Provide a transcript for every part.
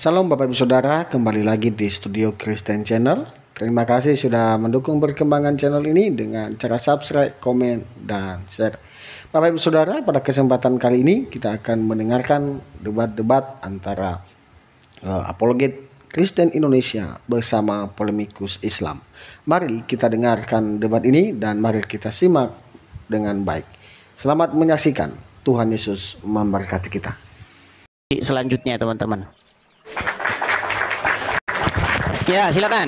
Salam Bapak Ibu Saudara, kembali lagi di Studio Kristen Channel. Terima kasih sudah mendukung perkembangan channel ini dengan cara subscribe, komen, dan share. Bapak Ibu Saudara, pada kesempatan kali ini kita akan mendengarkan debat-debat antara apologet Kristen Indonesia bersama polemikus Islam. Mari kita dengarkan debat ini dan mari kita simak dengan baik. Selamat menyaksikan. Tuhan Yesus memberkati kita. Selanjutnya teman-teman. Ya, silakan.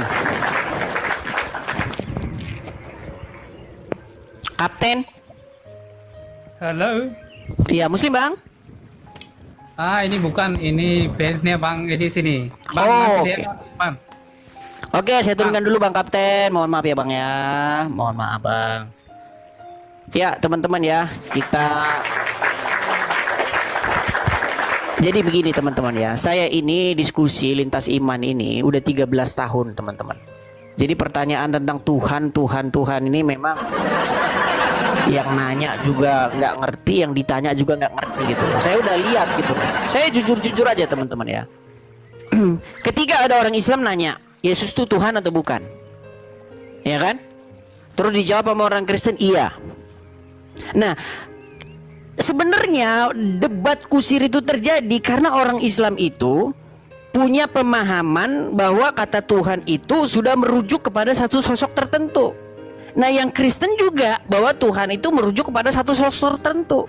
Kapten. Halo. Iya, Muslim, Bang. Ini bukan, ini fansnya Bang Edi sini. Bang, oke. Bang. Oke, saya turunkan dulu Bang Kapten. Mohon maaf ya Bang ya. Mohon maaf Bang. Ya, teman-teman ya, kita jadi begini teman-teman ya. Saya ini diskusi lintas iman ini udah 13 tahun teman-teman. Jadi pertanyaan tentang Tuhan ini memang yang nanya juga nggak ngerti, yang ditanya juga nggak ngerti gitu. Saya udah lihat gitu. Saya jujur aja teman-teman ya. Ketika ada orang Islam nanya, Yesus itu Tuhan atau bukan? Ya kan? Terus dijawab sama orang Kristen, iya. Nah, sebenarnya debat kusir itu terjadi karena orang Islam itu punya pemahaman bahwa kata Tuhan itu sudah merujuk kepada satu sosok tertentu. Nah, yang Kristen juga bahwa Tuhan itu merujuk kepada satu sosok tertentu.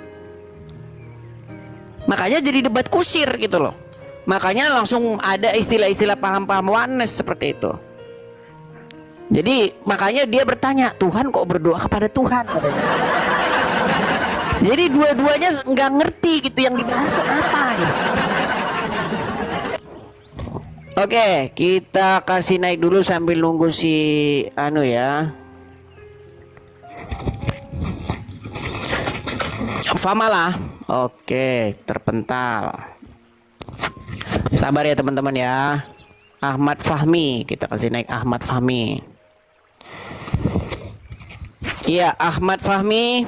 Makanya jadi debat kusir gitu loh. Makanya langsung ada istilah-istilah paham-paham oneness seperti itu. Jadi makanya dia bertanya, Tuhan kok berdoa kepada Tuhan katanya. Jadi dua-duanya nggak ngerti gitu yang dibahas itu apa gitu. Oke, kita kasih naik dulu sambil nunggu si Famala. Oke, terpental. Sabar ya teman-teman ya. Ahmad Fahmi, kita kasih naik Ahmad Fahmi. Iya, Ahmad Fahmi.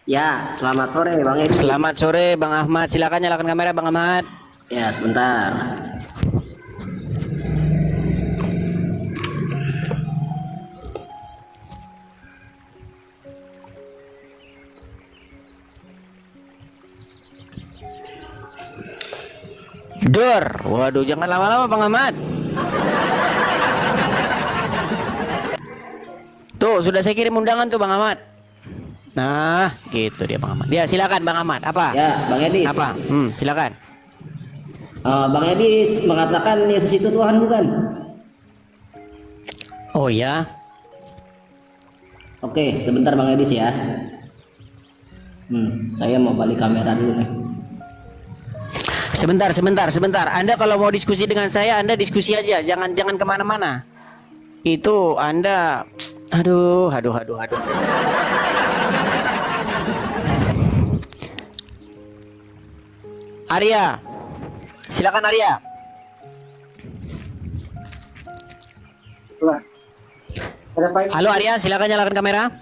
Ya, selamat sore Bang Edi. Selamat sore Bang Ahmad, silakan nyalakan kamera Bang Ahmad. Ya, sebentar. Waduh, jangan lama-lama Bang Ahmad. Tuh, sudah saya kirim undangan tuh Bang Ahmad. Nah, gitu dia Bang Ahmad. Ya, silakan Bang Ahmad. Apa? Ya, Bang Edi. Apa? Silakan. Bang Edi mengatakan Yesus itu Tuhan bukan? Oh ya. Oke, sebentar Bang Edi ya. Saya mau balik kamera dulu nih. Sebentar. Anda kalau mau diskusi dengan saya, Anda diskusi aja. Jangan kemana-mana. Itu Anda, aduh. Arya, silakan Arya. Halo Arya, silakan nyalakan kamera.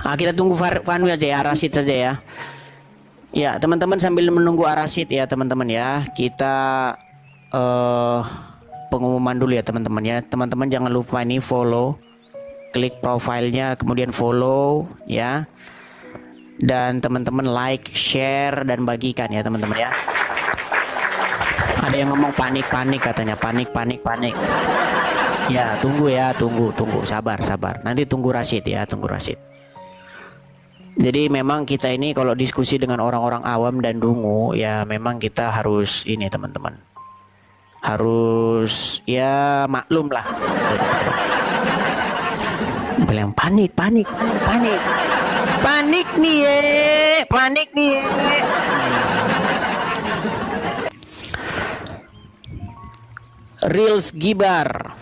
Kita tunggu Fanu aja ya, Arasid saja ya. Ya teman-teman, sambil menunggu Arasid ya teman-teman ya, kita pengumuman dulu ya teman-teman ya. Teman-teman jangan lupa ini follow, klik profilnya, kemudian follow ya. Dan teman-teman like, share, dan bagikan ya teman-teman ya. Ada yang ngomong panik katanya, panik. Ya tunggu, sabar. Nanti tunggu Rashid ya, Jadi memang kita ini kalau diskusi dengan orang-orang awam dan dungu ya, memang kita harus ini teman-teman, harus ya maklum lah. Bilang panik nih. Reels Gibar.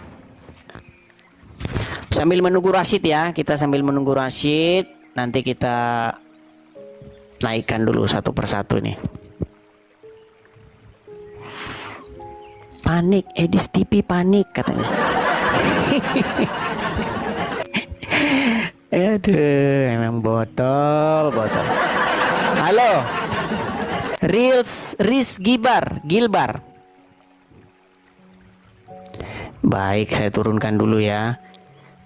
Sambil menunggu Rashid ya, kita sambil menunggu Rashid, nanti kita naikkan dulu satu persatu nih. Panik, Edis TV panik katanya. Aduh, emang botol. Halo. Riz Gilbar. Baik, saya turunkan dulu ya.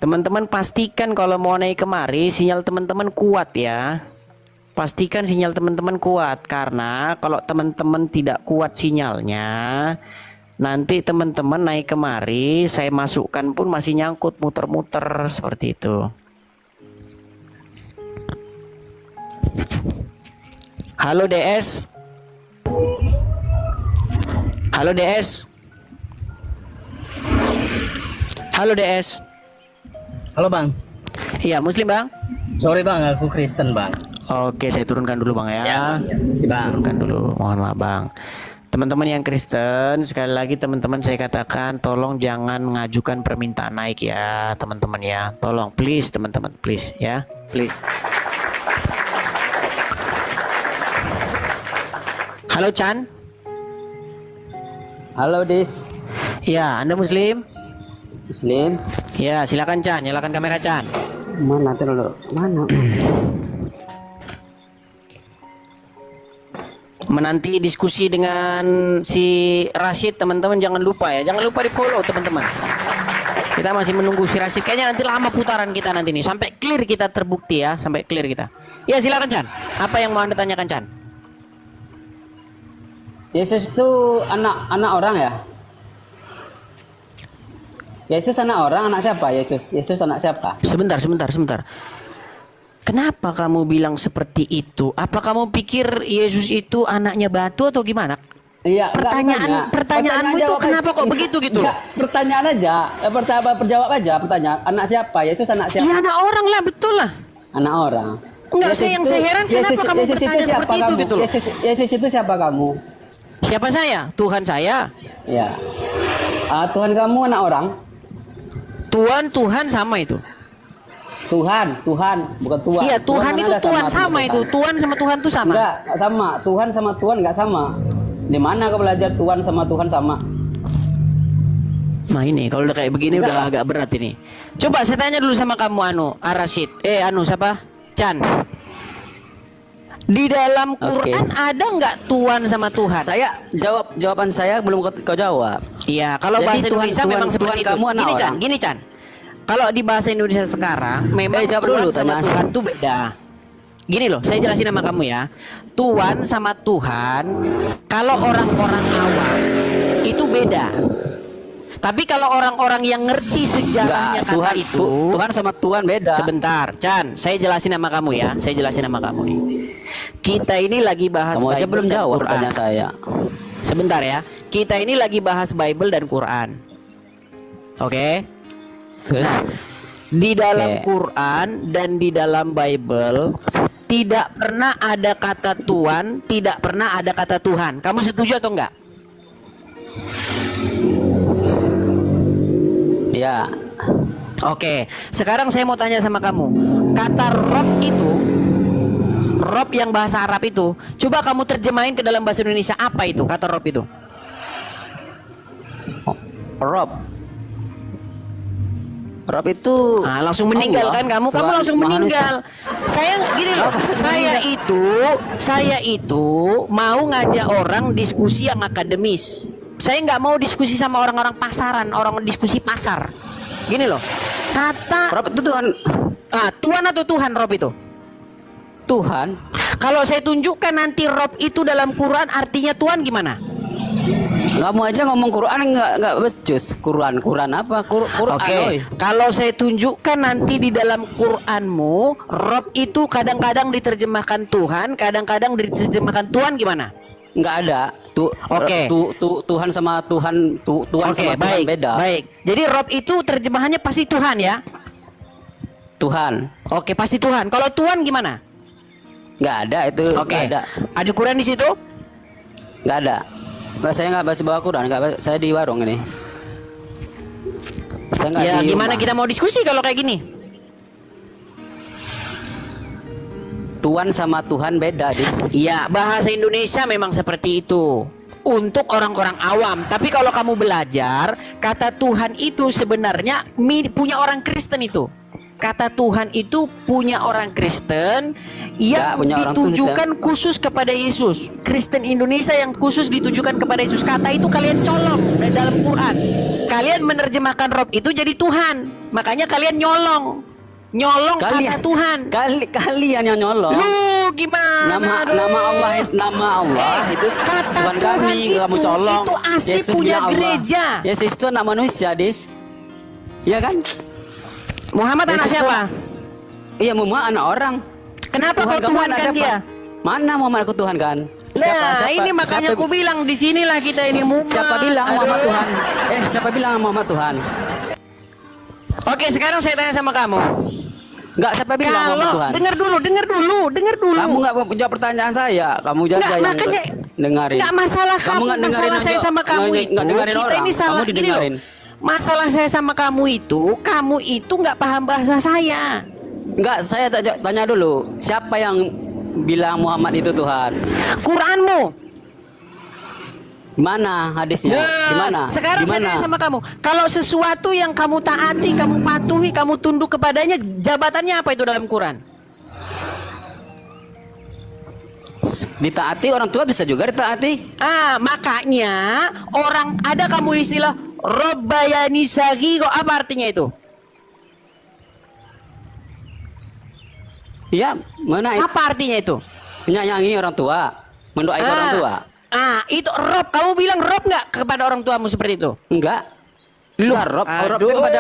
Teman-teman pastikan kalau mau naik kemari sinyal teman-teman kuat ya. Pastikan sinyal teman-teman kuat, karena kalau teman-teman tidak kuat sinyalnya, nanti teman-teman naik kemari saya masukkan pun masih nyangkut muter-muter seperti itu. Halo DS. Halo DS. Halo DS. Halo bang. Iya, Muslim bang. Sorry bang, aku Kristen bang. Oke, saya turunkan dulu bang ya. Masih bang. Turunkan dulu, mohon maaf bang. Teman-teman yang Kristen, sekali lagi teman-teman saya katakan tolong jangan mengajukan permintaan naik ya teman-teman ya. Tolong please teman-teman, please ya, please. Halo Chan. Halo Dis. Ya, Anda Muslim? Muslim. Ya, silakan Chan, nyalakan kamera Chan. Mana dulu? Mana? Menanti diskusi dengan si Rashid teman-teman, jangan lupa ya, jangan lupa di follow teman-teman. Kita masih menunggu si Rashid, kayaknya nanti lama putaran kita nanti nih sampai clear kita terbukti ya, sampai clear kita. Ya silakan Chan, apa yang mau Anda tanyakan Chan? Yesus itu anak orang ya? Yesus anak orang, anak siapa? Yesus anak siapa? Sebentar. Kenapa kamu bilang seperti itu? Apa kamu pikir Yesus itu anaknya batu atau gimana? Iya, pertanyaanmu itu kenapa kok begitu gitu? Enggak, pertanyaan aja. Perjawab aja pertanyaan. Anak siapa? Yesus anak siapa? Ya anak orang lah, betul lah. Anak orang. Enggak, saya yang saya heran kenapa kamu bertanya seperti itu gitu loh. Yesus itu siapa kamu? Siapa saya? Tuhan saya. Ya. Tuhan kamu anak orang? Tuhan sama itu. Tuhan, bukan Tuhan. Iya, Tuhan itu Tuhan sama itu. Tuhan sama Tuhan itu sama. Enggak sama. Tuhan sama Tuhan enggak sama. Di mana kau belajar Tuhan sama Tuhan sama? Nah ini kalau udah kayak begini udah agak berat ini. Coba saya tanya dulu sama kamu Arasid. Siapa? Chan. Di dalam Quran ada nggak Tuhan sama Tuhan? Saya jawaban saya belum kau jawab. Iya, kalau Jadi bahasa Indonesia memang seperti itu. Kamu anak orang. Gini Chan. Kalau di bahasa Indonesia sekarang memang Tuhan sama Tuhan itu beda. Gini loh, saya jelasin sama kamu ya. Tuhan sama Tuhan, kalau orang-orang awam itu beda. Tapi kalau orang-orang yang ngerti sejarahnya kata itu, Tuhan sama Tuhan beda. Sebentar, Chan, saya jelasin sama kamu ya. Saya jelasin sama kamu nih. Kita ini lagi bahas Kamu aja Bible belum dan jawab Quran. pertanyaan saya. Sebentar ya. Kita ini lagi bahas Bible dan Quran. Oke? Nah, di dalam Quran dan di dalam Bible tidak pernah ada kata Tuhan, tidak pernah ada kata Tuhan. Kamu setuju atau enggak? Ya. Oke, sekarang saya mau tanya sama kamu. Kata Rob yang bahasa Arab itu, coba kamu terjemahin ke dalam bahasa Indonesia, apa itu kata Rob itu? Rob itu langsung meninggal kan kamu langsung meninggal. Saya gini loh, saya itu mau ngajak orang diskusi yang akademis. Saya nggak mau diskusi sama orang-orang pasaran, orang diskusi pasar. Gini loh, kata Rob itu Tuhan. Tuhan atau Tuhan Rob itu? Tuhan. Kalau saya tunjukkan nanti Rob itu dalam Quran artinya Tuhan gimana? Kamu aja ngomong Quran nggak becus. Quran apa? Quran. Oke. Kalau saya tunjukkan nanti di dalam Quranmu, Rob itu kadang-kadang diterjemahkan Tuhan, kadang-kadang diterjemahkan Tuhan gimana? Nggak ada. Tuhan sama Tuhan, Tuhan sama Tuhan beda. Baik. Jadi Rob itu terjemahannya pasti Tuhan ya? Tuhan. Oke, pasti Tuhan. Kalau Tuhan gimana? Nggak ada itu. Nggak ada. Ada Quran di situ? Nggak ada. Saya nggak bawa Quran, saya di warung ini. Saya nggak di gimana rumah. kita mau diskusi kalau kayak gini? Tuhan sama Tuhan beda, Dis. Iya, bahasa Indonesia memang seperti itu untuk orang-orang awam. Tapi kalau kamu belajar, kata Tuhan itu sebenarnya punya orang Kristen itu. kata Tuhan itu punya orang Kristen yang punya orang ditujukan khusus kepada Yesus. Kristen Indonesia yang khusus ditujukan kepada Yesus. Kata itu kalian colong dari dalam Quran. Kalian menerjemahkan Rob itu jadi Tuhan. Makanya kalian nyolong kata Tuhan. Kalian yang nyolong. Lu gimana? Nama Allah itu kata bukan Tuhan kami, kamu colong. Itu asli Yesus punya bilang Allah. gereja. Yesus itu anak manusia, Dis. Iya kan? Muhammad anak Yesus siapa? Iya, Muhammad anak orang. Kenapa kau kamu anak Tuhankan siapa? dia? Mana Muhammad aku Tuhan kan? Nah, ini makanya aku bilang di sinilah kita ini Muhammad. Siapa bilang Muhammad Tuhan? Siapa bilang Muhammad Tuhan? Oke, sekarang saya tanya sama kamu. Enggak, siapa bilang Muhammad Tuhan? Dengar dulu. Kamu enggak jawab pertanyaan saya. Kamu jangan yang makanya dengerin. Enggak masalah kamu enggak dengerin masalah saya sama kamu itu. Enggak dengerin Kita orang. ini salah Kamu gini loh. didengerin. Masalah saya sama kamu itu nggak paham bahasa saya. Enggak, saya tanya dulu. Siapa yang bilang Muhammad itu Tuhan? Quranmu. Mana hadisnya? Di mana? Sekarang Di saya mana? tanya sama kamu. Kalau sesuatu yang kamu taati, kamu patuhi, kamu tunduk kepadanya, jabatannya apa itu dalam Quran? Ditaati orang tua bisa juga ditaati. Makanya orang ada kamu istilah Robbayani Sagi, kok apa artinya itu? Iya, mana itu? Apa artinya itu? Menyayangi orang tua, mendoakan orang tua. Itu Rob. Kamu bilang Rob nggak kepada orang tuamu seperti itu? Enggak. Kita Rob itu kepada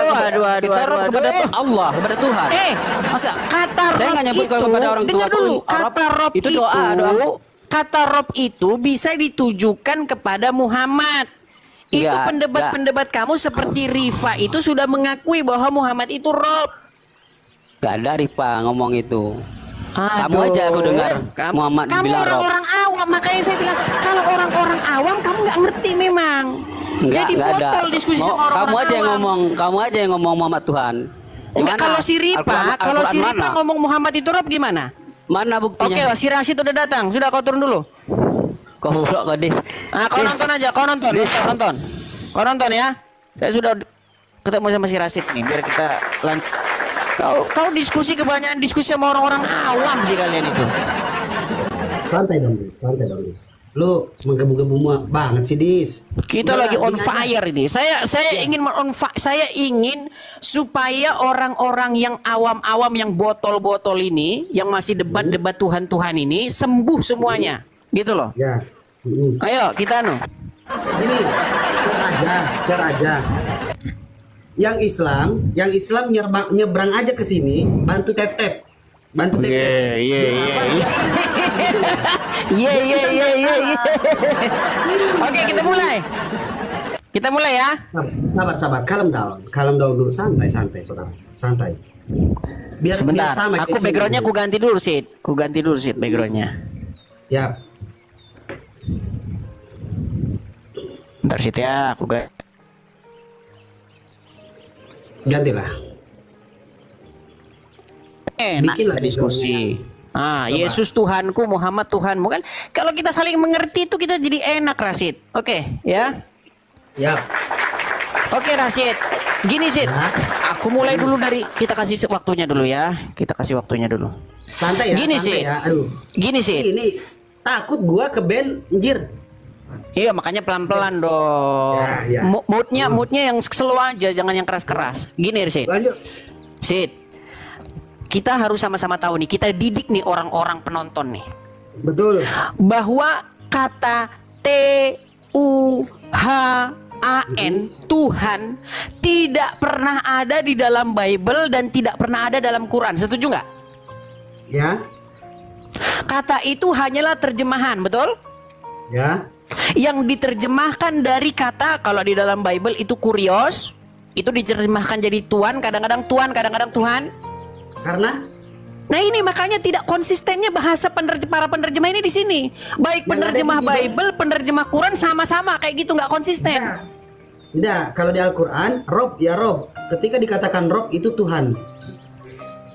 kita Rob kepada Allah, kepada Tuhan. Masa kata saya nggak nyebut itu, kepada orang tua. dengar dulu, kata Rob itu doa. Kata Rob itu bisa ditujukan kepada Muhammad. Itu pendebat-pendebat kamu seperti Rifa itu sudah mengakui bahwa Muhammad itu Rob. Gak ada Rifa ngomong itu. Kamu aja aku dengar Muhammad kamu bilang Rob. orang-orang awam, makanya saya bilang kalau orang-orang awam kamu nggak ngerti memang. Jadi botol diskusi sama orang-orang Kamu aja yang awam. ngomong, kamu aja yang ngomong Muhammad Tuhan. Enggak, kalau si Rifa, ngomong Muhammad itu Rob gimana? Mana buktinya? Oke, si Rashid udah datang. Sudah, kau turun dulu. Kau buruk kau Dis. Kau nonton aja, kau nonton ya. Saya sudah ketemu sama si Rashid nih, biar kita lanjut. Kau diskusi kebanyakan diskusi sama orang-orang awam sih kalian itu. Santai dong Dis. Lu menggebu-gebu banget sih Dis. Kita lagi on fire ini. Saya ingin supaya orang-orang yang awam-awam yang botol-botol ini, yang masih debat-debat Tuhan ini sembuh semuanya. Gitu loh. Ya. Ayo kita Ini share aja. Yang Islam nyebrang aja ke sini, bantu tap-tap. Iya. Oke, kita mulai ya. Sabar, calm down dulu, santai saudara, santai. Biar Sebentar, sama aku backgroundnya aku ganti dulu Sid, backgroundnya. Ya. Bentar Sid ya, aku Gantilah. Enak Bikinlah diskusi. Yesus Tuhanku, Muhammad Tuhanmu kan. Kalau kita saling mengerti itu kita jadi enak Rashid. Oke, ya. Ya. Oke Rashid. Gini Sid, aku mulai dulu dari kita kasih waktunya dulu ya. Santai ya. Gini santai Sid. ya. Aduh. Gini Sid. Ini takut gua ke band anjir. Iya, makanya pelan-pelan dong. Ya. Moodnya yang slow aja, jangan yang keras-keras. Gini Sid. Lanjut. Sid, kita harus sama-sama tahu nih, kita didik nih orang-orang penonton nih. Betul. Bahwa kata Tuhan, Tuhan tidak pernah ada di dalam Bible dan tidak pernah ada dalam Quran. Setuju nggak? Ya. Kata itu hanyalah terjemahan, betul? Ya. Yang diterjemahkan dari kata, kalau di dalam Bible itu kurios, itu diterjemahkan jadi Tuhan, kadang-kadang Tuhan. Karena? Nah ini makanya tidak konsistennya bahasa para penerjemah ini di sini. Baik penerjemah Bible, penerjemah Quran sama-sama kayak gitu, nggak konsisten. Tidak, kalau di Al-Quran, Rob ya Rob. Ketika dikatakan Rob itu Tuhan.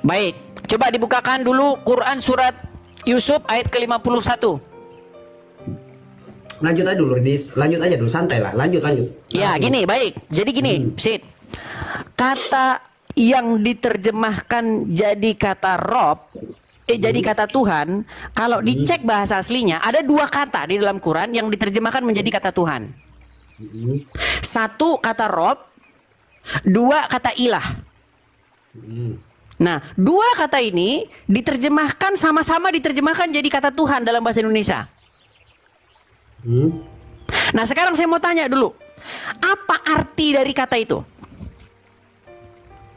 Baik, coba dibukakan dulu Quran surat Yusuf ayat ke-51. Lanjut aja dulu, Dis. Lanjut aja dulu, santai lah. Lanjut. Ya, gini, baik. Jadi gini, Sid. Kata yang diterjemahkan jadi kata Rob, jadi kata Tuhan, kalau dicek bahasa aslinya ada 2 kata di dalam Quran yang diterjemahkan menjadi kata Tuhan. 1 kata Rob, 2 kata ilah. Nah, 2 kata ini diterjemahkan sama-sama diterjemahkan jadi kata Tuhan dalam bahasa Indonesia. Nah, sekarang saya mau tanya dulu, apa arti dari kata itu?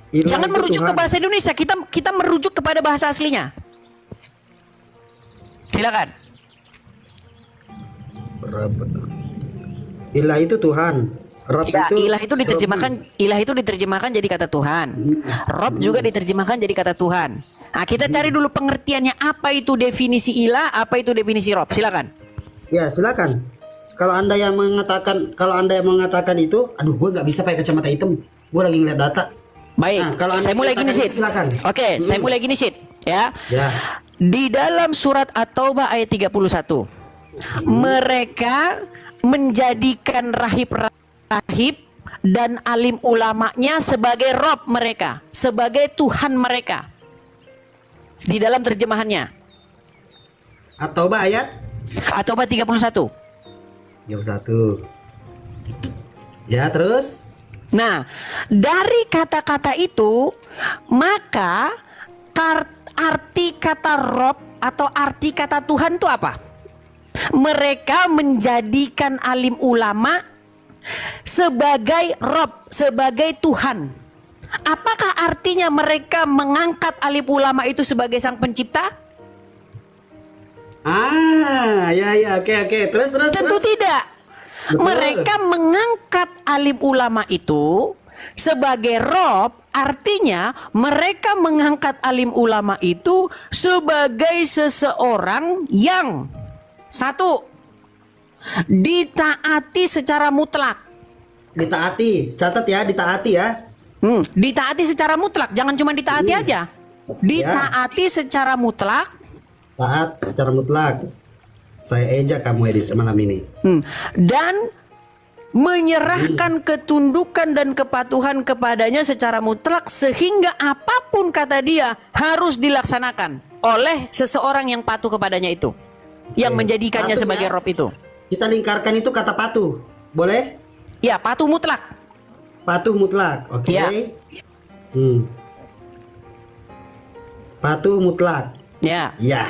Ilah Jangan itu merujuk Tuhan. ke bahasa Indonesia, kita merujuk kepada bahasa aslinya. Silakan. Ilah itu Tuhan. Rob Ya, itu ilah itu diterjemahkan jadi kata Tuhan. Rob juga diterjemahkan jadi kata Tuhan. Nah, kita cari dulu pengertiannya, apa itu definisi ilah, apa itu definisi Rob. Silakan. Ya, silakan. Kalau Anda yang mengatakan itu, aduh, gue nggak bisa pakai kacamata hitam. Gue lagi ngeliat data. Baik, Nah, kalau Anda saya mulai gini, mengatakan Sid. itu, silakan. Oke, saya mulai gini, Sid. Ya. Ya. Di dalam surat At-Taubah ayat 31, mereka menjadikan rahib-rahib dan alim ulamanya sebagai Rob mereka, sebagai Tuhan mereka. Di dalam terjemahannya. At-Taubah ayat At-Taubah 31. 31. Ya, terus? Nah, dari kata-kata itu, maka arti kata Rob atau arti kata Tuhan itu apa? Mereka menjadikan alim ulama sebagai Rob, sebagai Tuhan. Apakah artinya mereka mengangkat alim ulama itu sebagai sang pencipta? Ya, oke. Terus. Tentu tidak. Betul. Mereka mengangkat alim ulama itu sebagai Rob, artinya mereka mengangkat alim ulama itu sebagai seseorang yang 1. Ditaati secara mutlak. Ditaati, catat ya, ditaati ya. Ditaati secara mutlak, jangan cuma ditaati aja. Ditaati secara mutlak. Taat secara mutlak. Saya ejak kamu Edis malam ini. Dan menyerahkan ketundukan dan kepatuhan kepadanya secara mutlak, sehingga apapun kata dia harus dilaksanakan oleh seseorang yang patuh kepadanya itu, yang menjadikannya Patuh sebagai ya. Rob itu. Kita lingkarkan itu kata patuh. Boleh? Ya, patuh mutlak. Patuh mutlak. Oke. Ya. Patuh mutlak. Ya. Ya.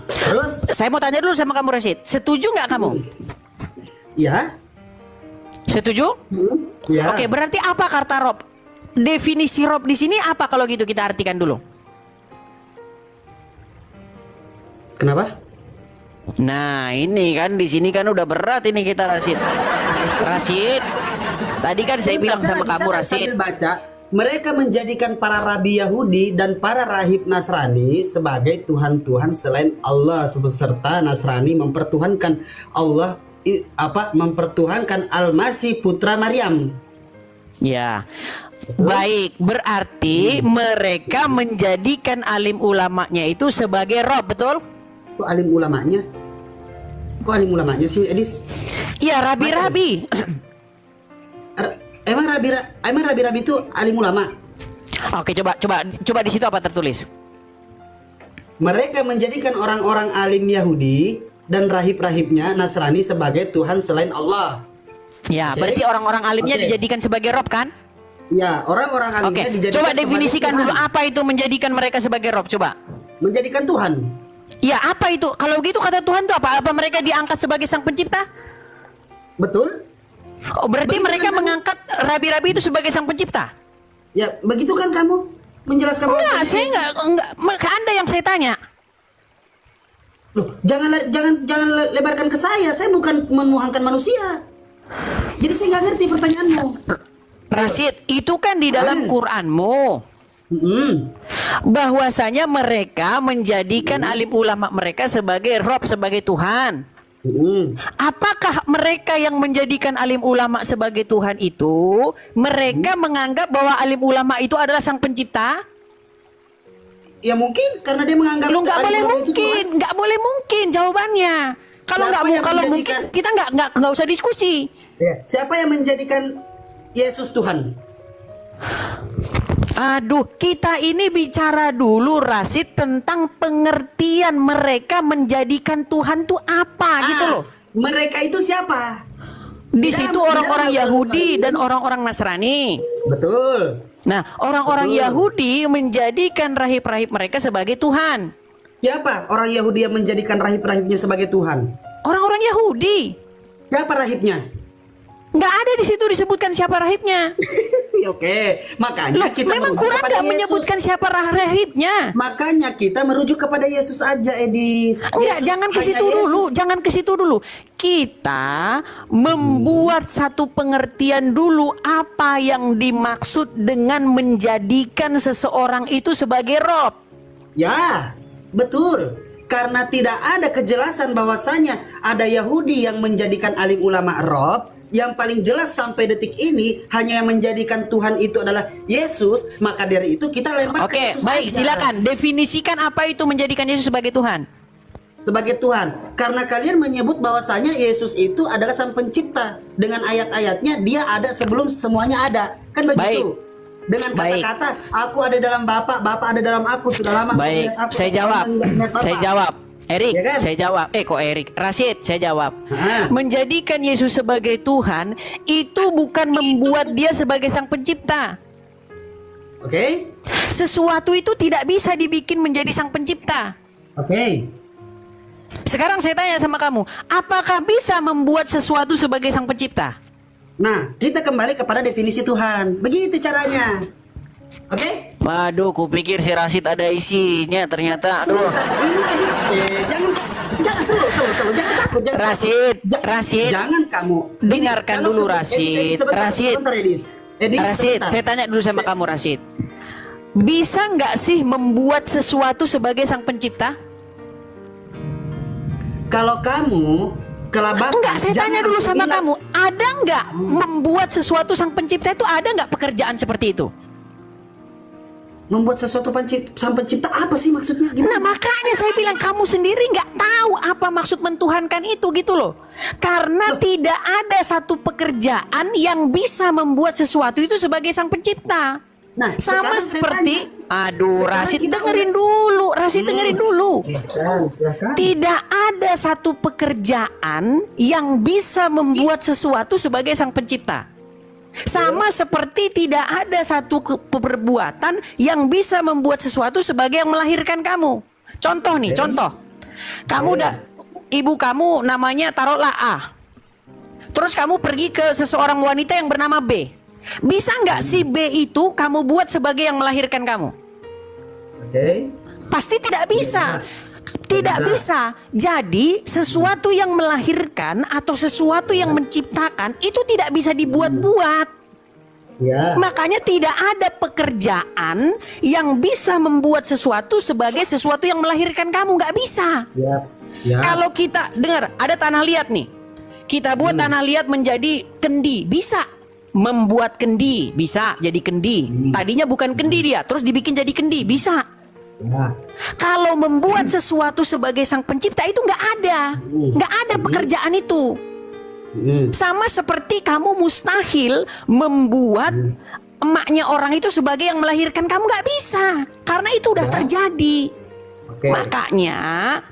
Terus? Saya mau tanya dulu sama kamu, Rashid. Setuju nggak kamu? Ya. Setuju? Ya. Oke, berarti apa kata Rob? Definisi Rob di sini apa kalau gitu kita artikan dulu? Kenapa? Nah, ini kan di sini kan udah berat ini kita, Rashid. Rashid. Tadi kan saya bilang sama kamu, Rashid. Sambil baca, mereka menjadikan para rabi Yahudi dan para rahib Nasrani sebagai Tuhan-Tuhan selain Allah, beserta Nasrani mempertuhankan Allah, mempertuhankan Al-Masih putra Maryam. Ya. Baik, berarti mereka menjadikan alim ulamanya itu sebagai Rob, betul? Kok alim ulamanya? Kok alim ulamanya sih, Edis? Iya, rabi-rabi. Emang rabi-rabi itu alim ulama? Oke, coba di situ apa tertulis? Mereka menjadikan orang-orang alim Yahudi dan rahib-rahibnya Nasrani sebagai Tuhan selain Allah. Ya, Oke. berarti orang-orang alimnya Oke. dijadikan sebagai Rob kan? Ya, orang-orang Oke, alimnya dijadikan coba sebagai definisikan Tuhan. dulu apa itu menjadikan mereka sebagai Rob, coba. Menjadikan Tuhan. Ya, apa itu? Kalau gitu kata Tuhan itu apa? Apa mereka diangkat sebagai sang pencipta? Betul? Oh, berarti Begitu mereka kan, mengangkat rabi-rabi itu sebagai sang pencipta? Ya, begitu kan kamu menjelaskan? Enggak, saya enggak. Anda yang saya tanya. Loh, jangan lebarkan ke saya. Saya bukan menuhankan manusia. Jadi saya nggak ngerti pertanyaanmu. Rashid, itu kan di dalam Quranmu. Bahwasanya mereka menjadikan alim ulama mereka sebagai Rob, sebagai Tuhan. Apakah mereka yang menjadikan alim ulama sebagai Tuhan itu, mereka menganggap bahwa alim ulama itu adalah sang pencipta? Ya mungkin karena dia menganggap Lu nggak alim boleh ulama itu mungkin, Tuhan. nggak boleh mungkin jawabannya. Kalau Siapa nggak yang kalau mungkin menjadikan- kita nggak usah diskusi. Ya, siapa yang menjadikan Yesus Tuhan? Aduh, kita ini bicara dulu Rasid tentang pengertian mereka menjadikan Tuhan tuh apa gitu loh. Mereka itu siapa? Di situ orang-orang Yahudi dan orang-orang Nasrani. Betul. Nah, orang-orang Yahudi menjadikan rahib-rahib mereka sebagai Tuhan. Siapa orang Yahudi yang menjadikan rahib-rahibnya sebagai Tuhan? Orang-orang Yahudi. Siapa rahibnya? Nggak ada di situ disebutkan siapa rahibnya. Oke, makanya kita memang merujuk Quran kepada nggak Yesus. menyebutkan siapa rahibnya. Makanya kita merujuk kepada Yesus aja, Edis. Enggak, Yesus, jangan ke hanya situ Yesus. dulu, jangan ke situ dulu. Kita membuat satu pengertian dulu apa yang dimaksud dengan menjadikan seseorang itu sebagai Rob. Ya, betul. Karena tidak ada kejelasan bahwasanya ada Yahudi yang menjadikan alim ulama Rob. Yang paling jelas sampai detik ini hanya yang menjadikan Tuhan itu adalah Yesus. Maka dari itu kita lempar ke Oke, Yesus baik, aja. silakan definisikan apa itu menjadikan Yesus sebagai Tuhan. Sebagai Tuhan. Karena kalian menyebut bahwasanya Yesus itu adalah sang pencipta. Dengan ayat-ayatnya dia ada sebelum semuanya ada. Kan begitu? Dengan Baik. kata-kata aku ada dalam Bapa, Bapa ada dalam aku. Sudah lama aku Baik, melihat aku, saya aku jawab. melihat Bapa. Saya jawab. Erik, Ya kan? saya jawab. Kok Erik? Rasid, saya jawab. Hah? Menjadikan Yesus sebagai Tuhan itu bukan membuat dia sebagai sang pencipta. Oke? Sesuatu itu tidak bisa dibikin menjadi sang pencipta. Oke. Sekarang saya tanya sama kamu, apakah bisa membuat sesuatu sebagai sang pencipta? Nah, kita kembali kepada definisi Tuhan. Begitu caranya. Oke? Waduh, kupikir si Rasid ada isinya, ternyata. Aduh. Sebentar. Ini tadi jangan slow, jangan takut, jangan Rasid, takut. Rasid. Jangan kamu. Dengarkan Kalau dulu, kamu- Rasid. sebentar, Rasid. sebentar, Edis. Edis, Rasid, sebentar. saya tanya dulu sama kamu, Rasid. Bisa nggak sih membuat sesuatu sebagai sang pencipta? Kalau kamu kelabakan. Enggak, saya jangan tanya dulu langsung sama bilang, kamu. Ada nggak membuat sesuatu sang pencipta itu, ada nggak pekerjaan seperti itu? membuat sesuatu sang pencipta apa sih maksudnya? Gimana? Nah, makanya saya bilang kamu sendiri nggak tahu apa maksud mentuhankan itu gitu loh. Karena tidak ada satu pekerjaan yang bisa membuat sesuatu itu sebagai sang pencipta. Nah, Sama sekarang saya seperti, tanya. aduh, Sekarang Rasid kita dengerin udah- dulu, Rasid dengerin dulu. Silakan. Tidak ada satu pekerjaan yang bisa membuat sesuatu sebagai sang pencipta. Sama seperti tidak ada satu perbuatan yang bisa membuat sesuatu sebagai yang melahirkan kamu. Contoh nih, contoh. Kamu ibu kamu namanya taruhlah A. Terus kamu pergi ke seseorang wanita yang bernama B. Bisa nggak si B itu kamu buat sebagai yang melahirkan kamu? Oke. Pasti tidak bisa. Tidak bisa. Jadi sesuatu yang melahirkan atau sesuatu yang menciptakan itu tidak bisa dibuat-buat. Ya. Makanya tidak ada pekerjaan yang bisa membuat sesuatu sebagai sesuatu yang melahirkan kamu. Nggak bisa. Ya. Ya. Kalau kita dengar ada tanah liat nih, kita buat tanah liat menjadi kendi, bisa. Membuat kendi, bisa jadi kendi. Tadinya bukan kendi dia, terus dibikin jadi kendi, bisa. Ya. Kalau membuat sesuatu sebagai sang pencipta itu nggak ada pekerjaan itu. Sama seperti kamu mustahil membuat emaknya orang itu sebagai yang melahirkan kamu, nggak bisa, karena itu udah terjadi. Oke.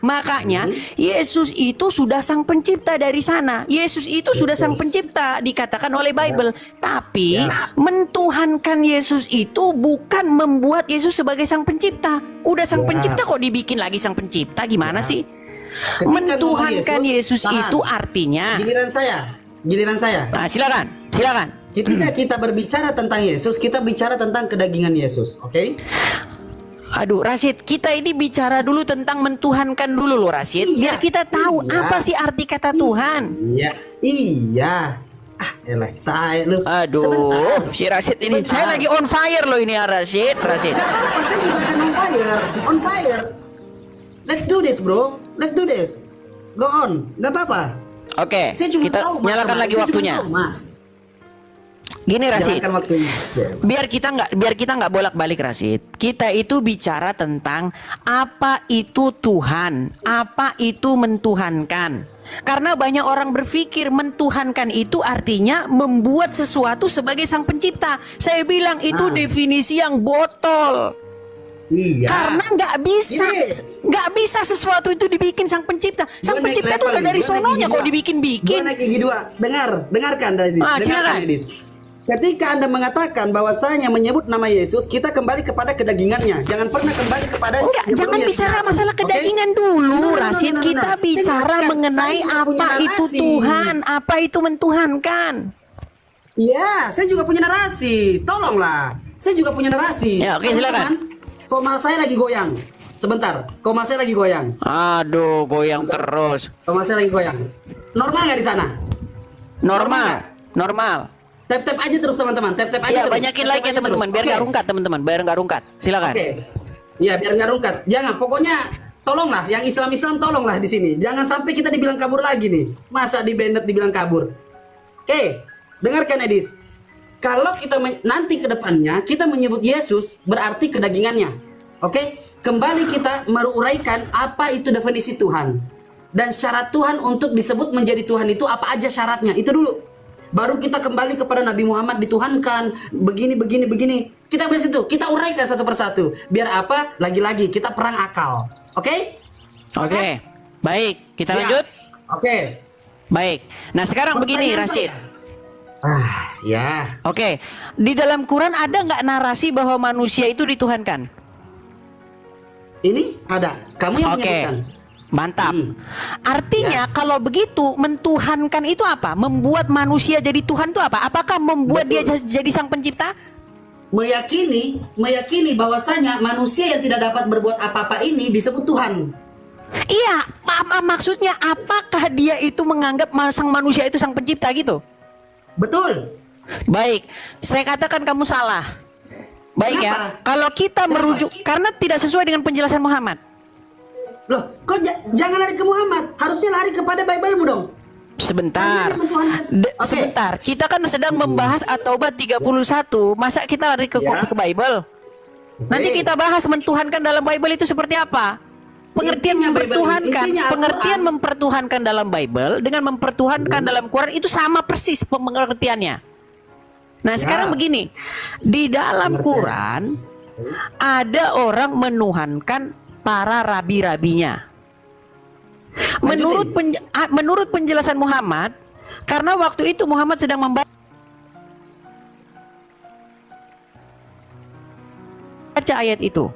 Makanya Yesus itu sudah sang pencipta dari sana. Yesus itu sudah sang pencipta dikatakan oleh Bible. Tapi mentuhankan Yesus itu bukan membuat Yesus sebagai sang pencipta. Udah sang pencipta kok dibikin lagi sang pencipta, gimana sih? Ketika Mentuhankan ngomong Yesus tahan. itu artinya. Giliran saya. Nah, silakan. Ketika kita berbicara tentang Yesus, kita bicara tentang kedagingan Yesus, oke? Aduh, Rasid, kita ini bicara dulu tentang mentuhankan dulu loh, Rasid. Biar kita tahu apa sih arti kata Tuhan. Iya. Elah, saya lu. Aduh, Sebentar. si Rasid ini. Sebentar. Saya lagi on fire loh ini ya, Rasid. Gak apa-apa, saya juga akan on fire. Let's do this, bro. Let's do this. Go on. Gak apa-apa. Oke, Saya cuma kita tahu, Ma. nyalakan lagi Saya cuma waktunya. tahu, Ma. Gini Rasid, Jangankan waktunya. biar kita nggak bolak-balik Rasid. Kita itu bicara tentang apa itu Tuhan, apa itu mentuhankan. Karena banyak orang berpikir mentuhankan itu artinya membuat sesuatu sebagai sang pencipta. Saya bilang itu definisi yang botol. Iya. Karena nggak bisa sesuatu itu dibikin sang pencipta. Sang Gua naik pencipta itu level udah nih, dari gua naik sononya gigi kok dua. dibikin-bikin. Gua naik gigi 2. Dengarkan Edis. Dengarkan, silakan. Edis. Ketika Anda mengatakan bahwasanya menyebut nama Yesus, kita kembali kepada kedagingannya. Jangan pernah kembali kepada Enggak, jangan sebelumnya bicara silakan. masalah Oke? kedagingan dulu, Rasid. No. Kita bicara Dengarkan, mengenai saya juga punya apa itu narasi. Tuhan, apa itu mentuhankan. Iya, saya juga punya narasi. Tolonglah. Saya juga punya narasi. Ya, oke, silakan. Teman-teman, Komal saya lagi goyang. Sebentar, komal saya lagi goyang. Aduh, goyang terus. Komal saya lagi goyang. Normal nggak di sana? Normal. Tap-tap aja terus teman-teman. Tap-tap aja Ya, terus. banyakin Tap-tap like ya aja teman-teman, terus. biar Oke. nggak rungkat teman-teman, biar nggak rungkat. Silakan. Oke. Ya, biar nggak rungkat. Jangan, pokoknya tolonglah yang Islam tolonglah di sini. Jangan sampai kita dibilang kabur lagi nih. Masa di Bennett dibilang kabur. Oke, dengarkan Edis. Kalau kita nanti ke depannya kita menyebut Yesus berarti kedagingannya. Oke? Kembali kita meruraikan apa itu definisi Tuhan. Dan syarat Tuhan untuk disebut menjadi Tuhan itu apa aja syaratnya. Itu dulu. Baru kita kembali kepada Nabi Muhammad dituhankan begini. Kita bahas itu, kita uraikan satu persatu. Biar apa? Lagi-lagi kita perang akal. Oke? Oke. Baik, kita Siap. lanjut. Oke. Baik. Nah, sekarang begini Pertanyaan Rasid. Ya. Oke. Di dalam Quran ada nggak narasi bahwa manusia itu dituhankan? Ini ada. Kamu yang Oke. menyebutkan. Mantap. Artinya Ya. kalau begitu mentuhankan itu apa? Membuat manusia jadi Tuhan itu apa? Apakah membuat dia jadi sang pencipta? Meyakini bahwasanya manusia yang tidak dapat berbuat apa-apa ini disebut Tuhan. Iya, maksudnya apakah dia itu menganggap sang manusia itu sang pencipta gitu? Betul. Baik, saya katakan kamu salah. Baik ya, Kenapa? kalau kita Kenapa? merujuk karena tidak sesuai dengan penjelasan Muhammad. Loh, kok jangan lari ke Muhammad, harusnya lari kepada Bible-mu dong. Sebentar, Oke. sebentar. Kita kan sedang membahas At-Taubah 31. Masa kita lari ke Ya. Bible? Nanti kita bahas mentuhankan dalam Bible itu seperti apa? Pengertian Intinya Bible, mempertuhankan, intinya Al-Quran. pengertian mempertuhankan dalam Bible dengan mempertuhankan dalam Quran itu sama persis pengertiannya. Nah, sekarang begini. Di dalam Quran ada orang menuhankan para rabi-rabinya. Menurut penjelasan Muhammad, karena waktu itu Muhammad sedang membaca ayat itu.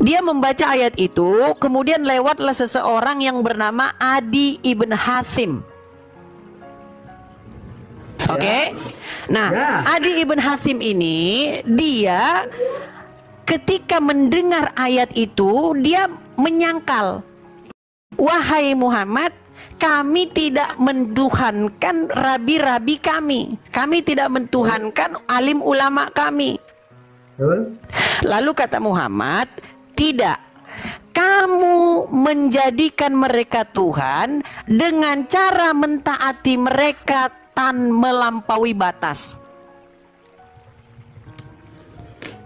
Dia membaca ayat itu, kemudian lewatlah seseorang yang bernama Adi ibn Hasim. Oke. Nah, Adi ibn Hasim ini dia ketika mendengar ayat itu dia menyangkal, wahai Muhammad, kami tidak mentuhankan rabi-rabi kami. Kami tidak mentuhankan alim ulama kami. Lalu kata Muhammad, tidak. Kamu menjadikan mereka Tuhan dengan cara mentaati mereka tan melampaui batas.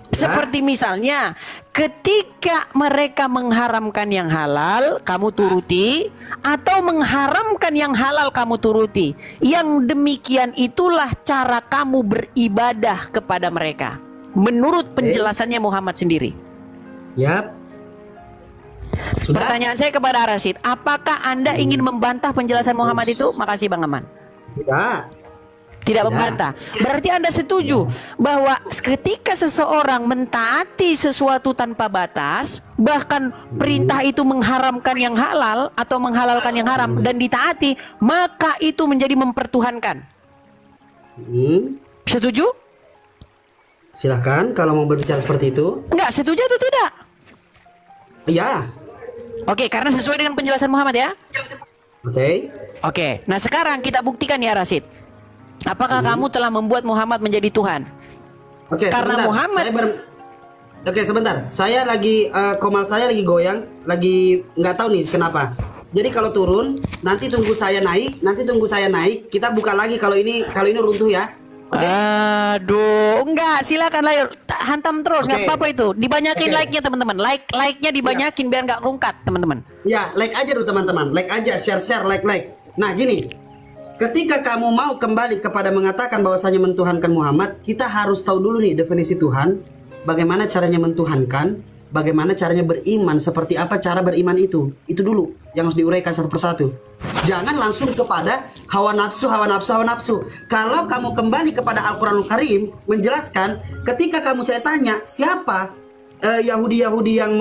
Seperti misalnya ketika mereka mengharamkan yang halal, kamu turuti, atau mengharamkan yang halal, kamu turuti. Yang demikian itulah cara kamu beribadah kepada mereka. Menurut penjelasannya Muhammad sendiri. Yap. Sudah? Pertanyaan saya kepada Rasid, apakah Anda ingin membantah penjelasan Muhammad itu? Makasih Bang Aman. Tidak membantah. Berarti Anda setuju bahwa ketika seseorang mentaati sesuatu tanpa batas, bahkan perintah itu mengharamkan yang halal atau menghalalkan yang haram dan ditaati, maka itu menjadi mempertuhankan. Setuju? Silahkan kalau mau berbicara seperti itu. Enggak, setuju atau tidak? Iya. Oke, karena sesuai dengan penjelasan Muhammad ya. Oke. Oke, nah sekarang kita buktikan ya Rasid. Apakah kamu telah membuat Muhammad menjadi Tuhan? Oke, Karena sebentar. Muhammad. Oke, sebentar. Saya lagi komal saya lagi goyang, lagi nggak tahu nih kenapa. Jadi kalau turun, nanti tunggu saya naik, Kita buka lagi kalau ini runtuh ya. Aduh, enggak, silakan layar hantam terus, nggak Oke. apa-apa itu. Dibanyakin Oke. like-nya teman-teman. Like-nya dibanyakin biar nggak rungkat teman-teman. Ya, like aja dulu teman-teman. Like aja, share, like. Nah, gini. Ketika kamu mau kembali kepada mengatakan bahwasanya mentuhankan Muhammad, kita harus tahu dulu nih definisi Tuhan, bagaimana caranya mentuhankan, bagaimana caranya beriman, seperti apa cara beriman itu. Itu dulu yang harus diuraikan satu persatu. Jangan langsung kepada hawa nafsu. Kalau kamu kembali kepada Al-Qur'anul Karim menjelaskan, ketika saya tanya siapa Yahudi yang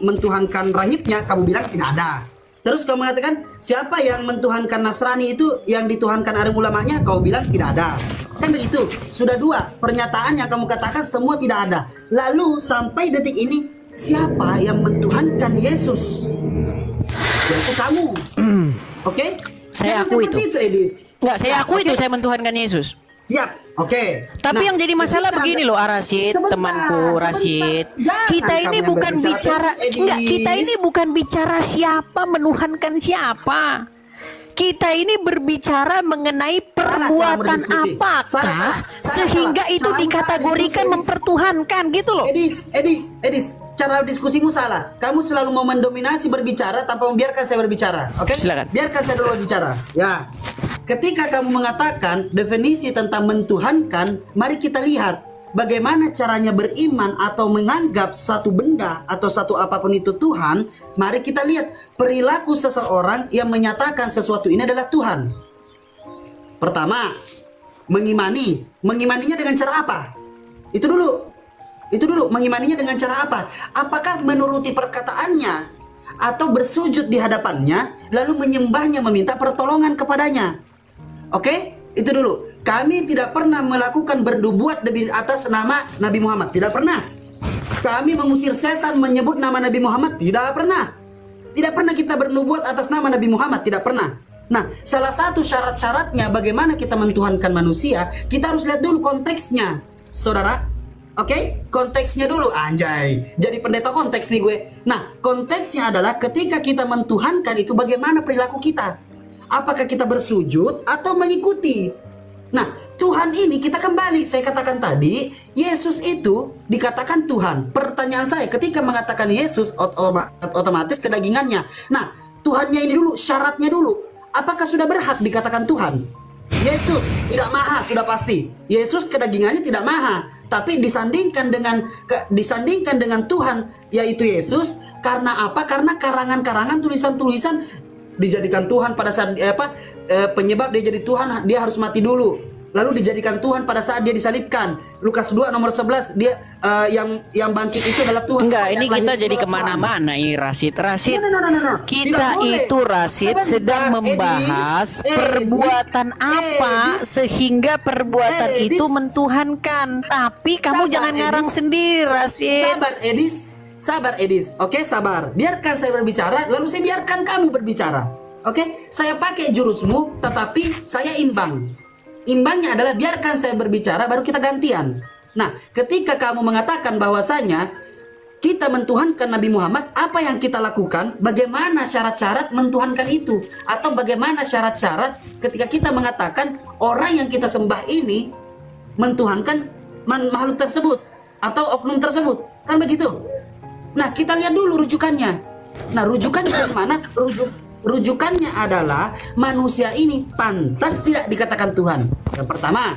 mentuhankan rahibnya, kamu bilang tidak ada. Terus kamu mengatakan siapa yang mentuhankan Nasrani itu, yang dituhankan alim ulamanya, kau bilang tidak ada. Kan begitu. Sudah dua pernyataan yang kamu katakan semua tidak ada. Lalu sampai detik ini siapa yang mentuhankan Yesus? Yaitu kamu. Oke? Saya Jangan akui seperti itu. itu, Edis. Enggak, saya akui oke. itu saya mentuhankan Yesus. Siap. Oke. Tapi Nah, yang jadi masalah ketika begini loh, Arasid, Sebentar, temanku Rasid. Jangan Kita kamu ini yang bukan berbicara bicara, terus, enggak, Edis. kita ini bukan bicara siapa menuhankan siapa. Kita ini berbicara mengenai perbuatan berdiskusi. apakah Salah. sehingga itu Cara dikategorikan berdiskusi. mempertuhankan gitu loh. Edis, cara diskusimu salah. Kamu selalu mau mendominasi berbicara tanpa membiarkan saya berbicara. Oke? Silakan. Biarkan saya dulu berbicara. Ya. Ketika kamu mengatakan definisi tentang mentuhankan, mari kita lihat bagaimana caranya beriman atau menganggap satu benda atau satu apapun itu Tuhan. Mari kita lihat perilaku seseorang yang menyatakan sesuatu ini adalah Tuhan. Pertama, mengimani. Mengimaninya dengan cara apa? Itu dulu, mengimaninya dengan cara apa? Apakah menuruti perkataannya atau bersujud di hadapannya lalu menyembahnya, meminta pertolongan kepadanya? Oke? Itu dulu. Kami tidak pernah melakukan bernubuat di atas nama Nabi Muhammad. Tidak pernah. Kami mengusir setan menyebut nama Nabi Muhammad. Tidak pernah. Tidak pernah kita bernubuat atas nama Nabi Muhammad. Tidak pernah. Nah, salah satu syarat-syaratnya bagaimana kita mentuhankan manusia, kita harus lihat dulu konteksnya, saudara. Oke? Konteksnya dulu, anjay. Jadi pendeta konteks nih gue. Nah, konteksnya adalah ketika kita mentuhankan itu bagaimana perilaku kita. Apakah kita bersujud atau mengikuti? Nah, Tuhan ini kita kembali, saya katakan tadi, Yesus itu dikatakan Tuhan. Pertanyaan saya, ketika mengatakan Yesus, otomatis kedagingannya. Nah, Tuhannya ini dulu, syaratnya dulu. Apakah sudah berhak dikatakan Tuhan? Yesus tidak maha, sudah pasti. Yesus kedagingannya tidak maha. Tapi disandingkan dengan Tuhan, yaitu Yesus, karena apa? Karena karangan-karangan, tulisan-tulisan dijadikan Tuhan pada saat penyebab dia jadi Tuhan, dia harus mati dulu. Lalu dijadikan Tuhan pada saat dia disalibkan. Lukas 2 nomor 11 dia yang bangkit itu adalah Tuhan. Enggak, Yang ini lahir kita itu jadi adalah kemana-mana ini Rasid. No. Kita Tidak boleh. itu Rasid Sebentar, sedang membahas perbuatan apa sehingga perbuatan Edis. itu mentuhankan. Tapi kamu Sabar, jangan ngarang Edis. sendiri, Rasid. Sabar Edis. Oke, sabar. Biarkan saya berbicara, lalu saya biarkan kamu berbicara. Oke, saya pakai jurusmu, tetapi saya imbang. Imbangnya adalah biarkan saya berbicara, baru kita gantian. Nah, ketika kamu mengatakan bahwasanya kita mentuhankan Nabi Muhammad, apa yang kita lakukan? Bagaimana syarat-syarat mentuhankan itu? Atau bagaimana syarat-syarat ketika kita mengatakan orang yang kita sembah ini mentuhankan makhluk tersebut atau oknum tersebut? Kan begitu? Nah, kita lihat dulu rujukannya. Nah, rujukannya dari mana? Rujukannya adalah manusia ini pantas tidak dikatakan Tuhan. Yang pertama,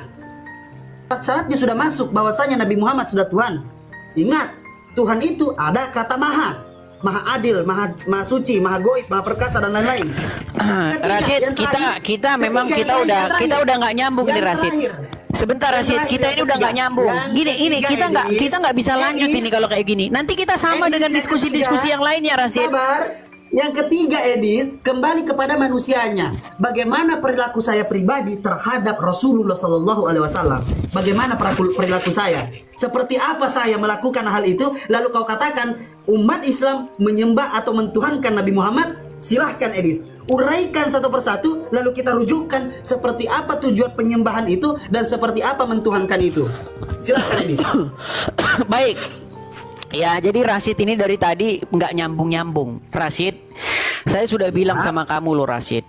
syaratnya sudah masuk bahwasanya Nabi Muhammad sudah Tuhan. Ingat, Tuhan itu ada kata maha. Maha adil, maha suci, maha goib, maha perkasa dan lain-lain. Rasid, kita memang kita udah nggak nyambung nih Rasid. Sebentar Rasid, kita ini udah nggak nyambung. Gini, kita nggak bisa lanjut ini kalau kayak gini. Nanti kita sama dengan diskusi-diskusi yang lainnya, Rasid. Sabar. Yang ketiga, Edis, kembali kepada manusianya. Bagaimana perilaku saya pribadi terhadap Rasulullah Sallallahu Alaihi Wasallam? Bagaimana perilaku saya? Seperti apa saya melakukan hal itu? Lalu kau katakan umat Islam menyembah atau mentuhankan Nabi Muhammad? Silahkan, Edis. Uraikan satu persatu, lalu kita rujukkan seperti apa tujuan penyembahan itu dan seperti apa mentuhankan itu. Silahkan, Edis. Baik. Ya, jadi Rasid ini dari tadi nggak nyambung-nyambung. Rasid, saya sudah bilang sama kamu loh Rasid.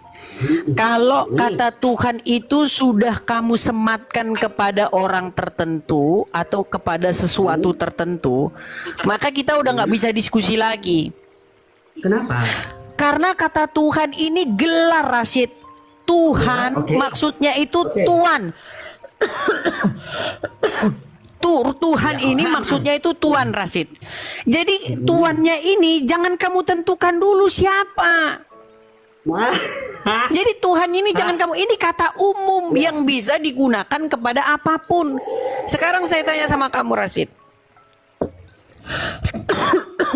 Kalau kata Tuhan itu sudah kamu sematkan kepada orang tertentu atau kepada sesuatu tertentu, maka kita udah nggak bisa diskusi lagi. Kenapa? Karena kata Tuhan ini gelar Rasid. Tuhan maksudnya itu Tuan. Tuhan ini maksudnya itu Tuan Rasid. Jadi tuannya ini jangan kamu tentukan dulu siapa. Jadi Tuhan ini jangan kamu, ini kata umum yang bisa digunakan kepada apapun. Sekarang saya tanya sama kamu Rasid.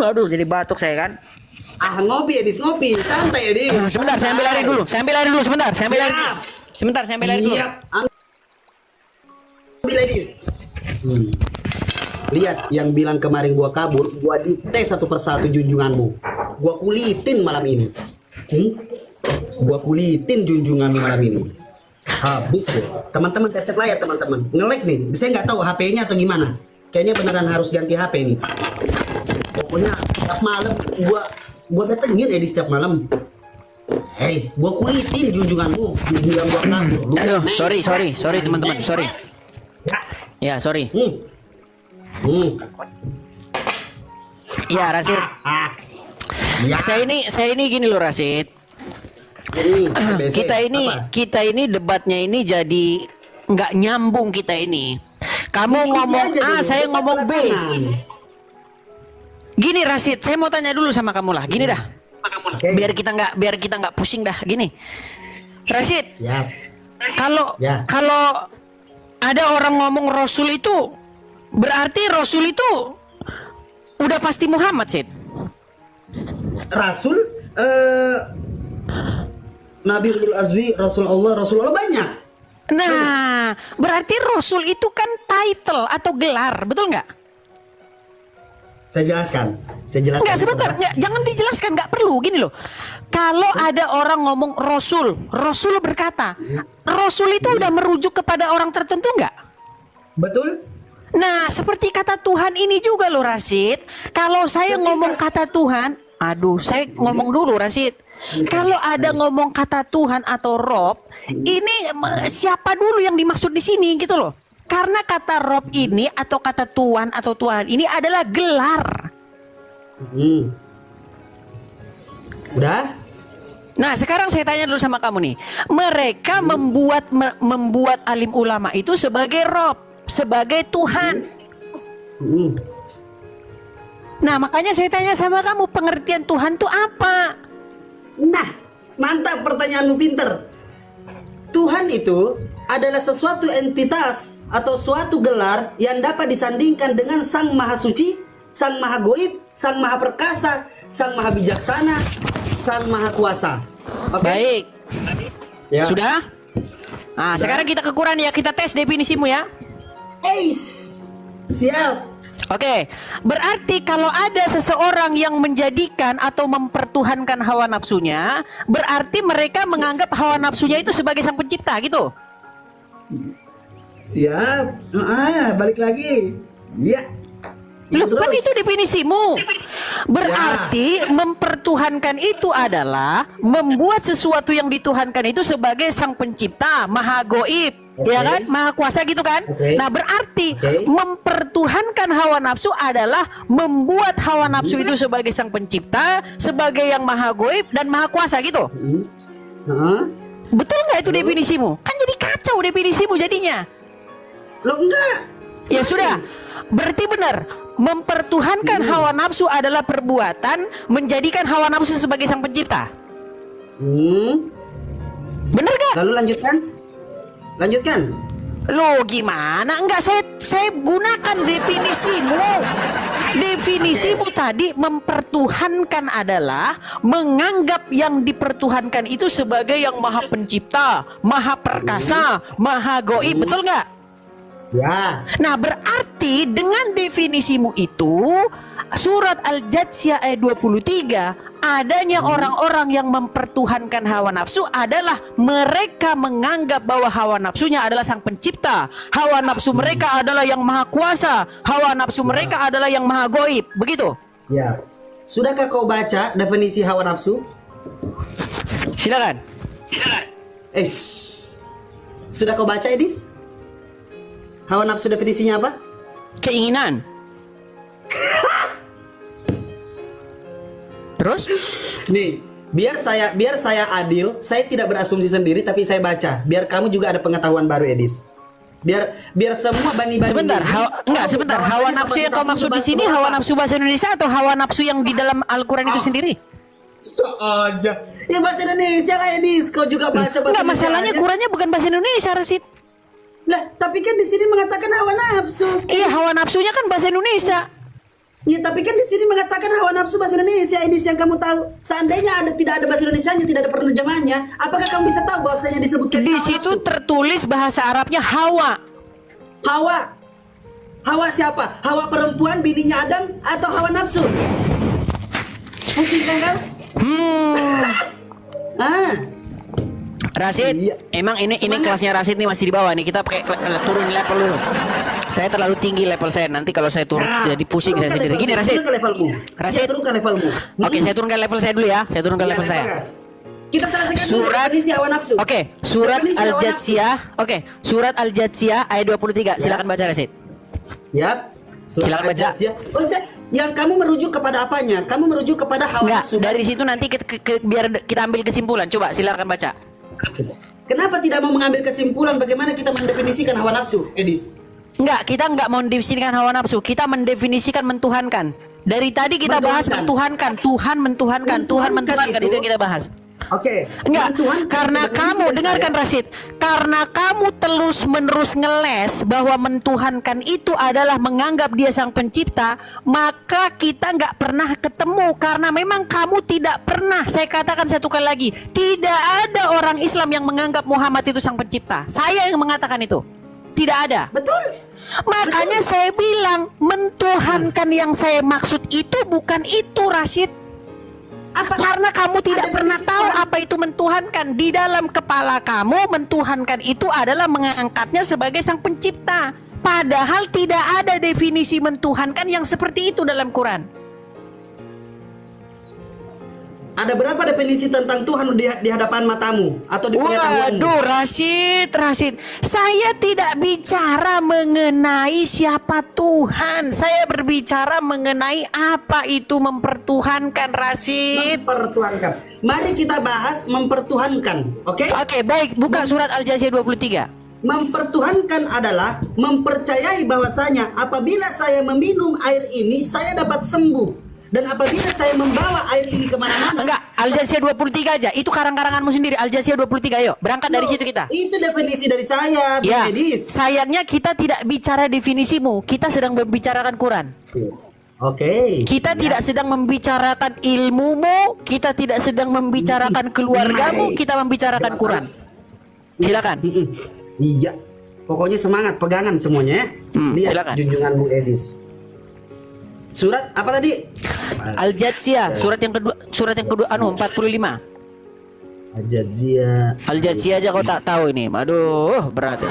Aduh, jadi batuk saya kan. Ngopi Edis, ngopi. Santai Edis. Sebentar, saya ambil air dulu. Saya ambil air dulu sebentar. Saya ambil air dulu. Sebentar, saya ambil air dulu. Ambil Edis. Lihat yang bilang kemarin gua kabur, gua dites satu persatu junjunganmu. Gua kulitin malam ini. Gua kulitin junjunganmu malam ini. Habis ya. Teman-teman tetep layar teman-teman. Nge-lag nih. Saya nggak tahu HP-nya atau gimana. Kayaknya beneran harus ganti HP nih. Pokoknya setiap malam gua datengin Edi setiap malam. Hei, gua kulitin junjunganmu. Bilang gua kabur. Aduh, sorry teman-teman, sorry. Ya, sorry. Ya, Rasid. Ya. Saya ini gini loh Rasid. Kita ini debatnya ini jadi nggak nyambung kita ini. Kamu ngomong A, saya ngomong B. Gini Rasid, saya mau tanya dulu sama kamu lah. Gini dah. Biar kita nggak pusing dah. Gini, Rasid. Siap. Kalau ada orang ngomong Rasul itu, berarti Rasul itu udah pasti Muhammad, Sid. Rasul, Nabiul Azwi, Rasulullah banyak. Nah, berarti Rasul itu kan title atau gelar, betul nggak? Saya jelaskan. Enggak, sebentar, enggak, jangan dijelaskan, nggak perlu. Gini loh, kalau ada orang ngomong Rasul berkata, Rasul itu udah merujuk kepada orang tertentu nggak? Betul. Nah, seperti kata Tuhan ini juga loh Rasid. Kalau saya ngomong kata Tuhan, saya ngomong dulu Rasid. Kalau ada ngomong kata Tuhan atau Rob, ini siapa dulu yang dimaksud di sini gitu loh. Karena kata Rob ini atau kata Tuhan atau Tuhan ini adalah gelar. Udah? Nah, sekarang saya tanya dulu sama kamu nih. Mereka membuat alim ulama itu sebagai Rob, sebagai Tuhan. Nah, makanya saya tanya sama kamu, pengertian Tuhan itu apa? Nah, mantap pertanyaanmu, pinter. Tuhan itu adalah sesuatu entitas atau suatu gelar yang dapat disandingkan dengan Sang Maha Suci, Sang Maha Goib, Sang Maha Perkasa, Sang Maha Bijaksana, Sang Maha Kuasa. Baik. Ya. Sudah? Nah, sekarang kita ke Quran ya, kita tes definisimu ya. Siap. Oke, berarti kalau ada seseorang yang menjadikan atau mempertuhankan hawa nafsunya, berarti mereka menganggap hawa nafsunya itu sebagai sang pencipta gitu. Siap. Balik lagi. Ya. Loh, kan itu definisimu. Berarti mempertuhankan itu adalah membuat sesuatu yang dituhankan itu sebagai sang pencipta, maha goib, ya kan, maha kuasa gitu kan. Nah, berarti mempertuhankan hawa nafsu adalah membuat hawa nafsu itu sebagai sang pencipta, sebagai yang maha goib dan maha kuasa gitu. Betul nggak itu definisimu? Kan jadi kacau definisimu jadinya. Lo enggak. Ya sudah, berarti benar. Mempertuhankan hawa nafsu adalah perbuatan menjadikan hawa nafsu sebagai sang pencipta. Bener gak? Lalu lanjutkan. Loh, gimana? Enggak, saya gunakan definisimu. Definisimu tadi mempertuhankan adalah menganggap yang dipertuhankan itu sebagai yang maha pencipta, maha perkasa, maha goib, betul nggak? Ya. Nah, berarti dengan definisimu itu surat Al-Jathiyah ayat 23, adanya orang-orang yang mempertuhankan hawa nafsu adalah mereka menganggap bahwa hawa nafsunya adalah sang pencipta. Hawa nafsu mereka adalah yang maha kuasa. Hawa nafsu mereka adalah yang maha goib. Begitu. Ya. Sudahkah kau baca definisi hawa nafsu? Silakan. Sudah kau baca, Edis? Hawa nafsu definisinya apa? Keinginan. Terus? Nih, biar saya adil, saya tidak berasumsi sendiri tapi saya baca. Biar kamu juga ada pengetahuan baru, Edis. Biar semua bani-bani. Sebentar. Hawa nafsu yang kau maksud di sini hawa nafsu bahasa Indonesia atau hawa nafsu yang di dalam Al-Qur'an itu sendiri? Aja. Ya bahasa Indonesia lah, Edis. Kau juga baca bahasa Indonesia. Enggak, masalahnya Qur'annya bukan bahasa Indonesia, Rasid. Lah, tapi kan di sini mengatakan hawa nafsu. Iya, hawa nafsunya kan bahasa Indonesia. Ya, tapi kan di sini mengatakan hawa nafsu bahasa Indonesia, Edis, yang kamu tahu. Seandainya tidak ada bahasa Indonesianya, tidak ada penerjemahnya, apakah kamu bisa tahu bahasanya disebutkan Di hawa situ nafsu? tertulis bahasa Arabnya hawa. Hawa siapa? Hawa perempuan bininya Adam atau hawa nafsu? Pusing kan kau? Rasid, Iya. emang ini kelasnya Rasid nih masih di bawah nih. Kita pakai turun level dulu. Saya terlalu tinggi level saya. Nanti kalau saya turun jadi pusing saya sendiri. Gini Rasid. Turun ke levelmu. Rasid. Turunkan levelmu. Oke, saya turunkan level saya dulu ya. Saya turunkan level saya. Kita selesaikan dulu Surat definisi hawa nafsu. Oke, surat Definisi hawa Al-Jathiyah. Oke, surat Al-Jathiyah ayat 23. Silakan baca, Rasid. Yap. Surat Silakan baca. Al-Jathiyah. Yang kamu merujuk kepada apanya? Kamu merujuk kepada hawa Enggak, nafsu. dari situ nanti biar kita ambil kesimpulan. Coba silakan baca. Kenapa tidak mau mengambil kesimpulan bagaimana kita mendefinisikan hawa nafsu, Edis? Enggak, kita enggak mendefinisikan hawa nafsu. Kita mendefinisikan mentuhankan. Dari tadi kita bahas mentuhankan. Tuhan mentuhankan. Tuhan mentuhankan. Itu yang kita bahas. Oke. Enggak, karena kamu dengarkan Rasid, karena kamu terus-menerus ngeles bahwa mentuhankan itu adalah menganggap dia sang pencipta, maka kita nggak pernah ketemu karena memang kamu tidak pernah. Saya katakan satu kali lagi, tidak ada orang Islam yang menganggap Muhammad itu sang pencipta. Saya yang mengatakan itu, tidak ada. Betul. Makanya saya bilang mentuhankan yang saya maksud itu bukan itu, Rasid. Karena kamu tidak pernah tahu apa itu mentuhankan. Di dalam kepala kamu mentuhankan itu adalah mengangkatnya sebagai sang pencipta. Padahal tidak ada definisi mentuhankan yang seperti itu dalam Quran. Ada berapa definisi tentang Tuhan di hadapan matamu atau di pengetahuanmu? Waduh, Rasid, saya tidak bicara mengenai siapa Tuhan. Saya berbicara mengenai apa itu mempertuhankan, Rasid. Mempertuhankan. Mari kita bahas mempertuhankan, oke? Oke, baik. Buka surat Al-Jathiyah 23. Mempertuhankan adalah mempercayai bahwasanya apabila saya meminum air ini, saya dapat sembuh. Dan apabila saya membawa air ini kemana-mana. Enggak, Al-Jathiyah 23 aja. Itu karang-karanganmu sendiri. Al-Jathiyah 23, yuk. Berangkat dari situ kita. Itu definisi dari saya, Ya, Edis. sayangnya kita tidak bicara definisimu. Kita sedang membicarakan Quran. Oke. Kita tidak sedang membicarakan ilmumu. Kita tidak sedang membicarakan keluargamu. Kita membicarakan Quran. Silakan. Iya. Pokoknya semangat, pegangan semuanya ya. Lihat silakan. junjunganmu, Edis. Surat apa tadi? Al-Jathiyah, surat yang kedua 45. Al-Jathiyah aja kau tak tahu ini. Aduh, berat.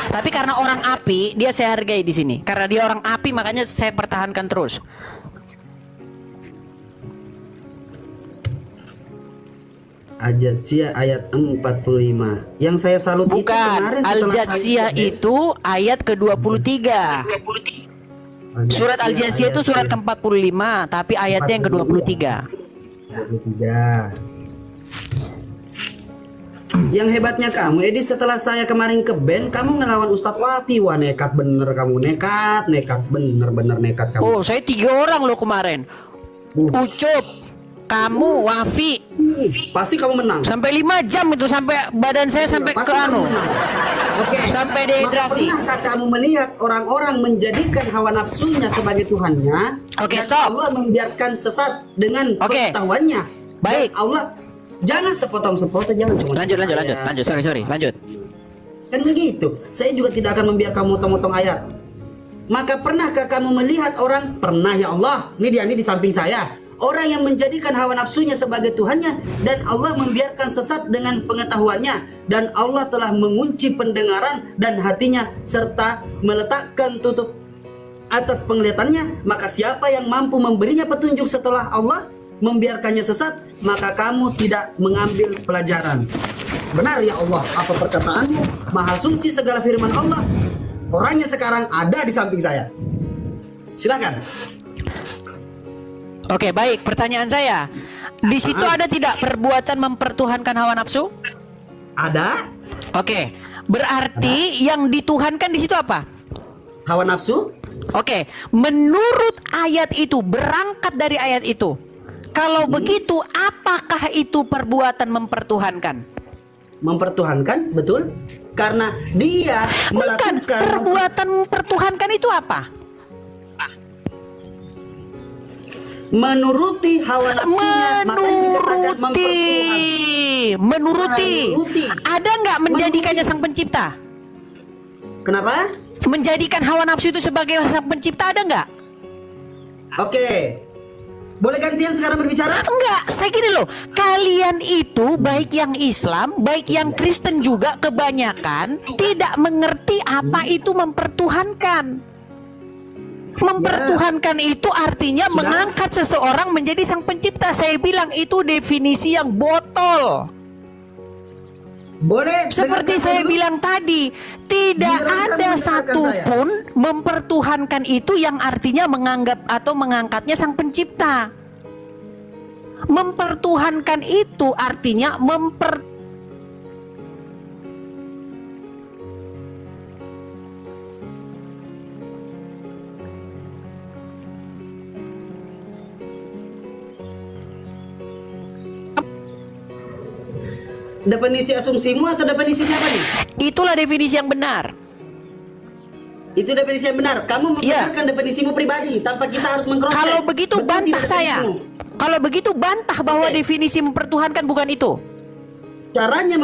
Tapi karena orang api, dia saya hargai di sini. Karena dia orang api, makanya saya pertahankan terus. Al-Jathiyah ayat 45. Yang saya salut itu Bukan, kemarin setelah Al-Jathiyah saya- itu ayat ke-23. Surat Al-Jathiyah itu surat ke-45, tapi ayatnya yang ke-23. 23. Yang hebatnya kamu, Edi, setelah saya kemarin ke band, kamu ngelawan Ustadz Wafi. Wah, nekat bener kamu, nekat bener nekat kamu. Oh, saya 3 orang loh kemarin. Ucup, kamu, Wafi. Pasti kamu menang. Sampai 5 jam itu, sampai badan saya sampai Pasti ke kamu menang. Oke. sampai Maka dehidrasi. pernahkah kamu melihat orang-orang menjadikan hawa nafsunya sebagai Tuhannya? Oke, dan stop. Allah membiarkan sesat dengan Oke. pengetahuannya. Baik. Dan Allah jangan sepotong-sepotong, jangan cuma. Lanjut. Sorry, lanjut. Kan begitu. Saya juga tidak akan membiarkan motong-motong ayat. Maka pernahkah kamu melihat orang? Pernah ya Allah. Ini dia nih di samping saya. Orang yang menjadikan hawa nafsunya sebagai Tuhannya dan Allah membiarkan sesat dengan pengetahuannya, dan Allah telah mengunci pendengaran dan hatinya serta meletakkan tutup atas penglihatannya. Maka siapa yang mampu memberinya petunjuk setelah Allah membiarkannya sesat, maka kamu tidak mengambil pelajaran. Benar ya Allah apa perkataanmu? Maha suci segala firman Allah. Orangnya sekarang ada di samping saya. Silakan. Oke, baik. Pertanyaan saya, di situ ada tidak perbuatan mempertuhankan hawa nafsu? Ada. Oke, berarti yang dituhankan di situ apa? Hawa nafsu. Oke, menurut ayat itu, berangkat dari ayat itu, kalau begitu, apakah itu perbuatan mempertuhankan? Mempertuhankan, betul? Karena dia Bukan, melakukan perbuatan mempertuhankan itu apa? menuruti hawa nafsunya. Makanya dikatakan Menuruti. Menuruti. Ada nggak menjadikannya sang pencipta? Kenapa? Menjadikan hawa nafsu itu sebagai sang pencipta ada nggak? Oke. Boleh gantian sekarang berbicara? Enggak, saya gini loh. Kalian itu baik yang Islam, baik yang Kristen juga kebanyakan tidak mengerti apa itu mempertuhankan. Mempertuhankan itu artinya mengangkat seseorang menjadi sang pencipta. Saya bilang itu definisi yang botol. Boleh. Seperti dengarkan saya dulu. bilang tadi, tidak Dengarkan ada penjelasan satupun mempertuhankan itu yang artinya menganggap atau mengangkatnya sang pencipta. Mempertuhankan itu artinya Definisi asumsimu atau definisi siapa nih? itulah definisi yang benar. Itu definisi yang benar. Kamu membenarkan definisimu pribadi tanpa kita harus mengcross. Kalau begitu bantah saya. Kalau begitu bantah bahwa definisi mempertuhankan bukan itu. Caranya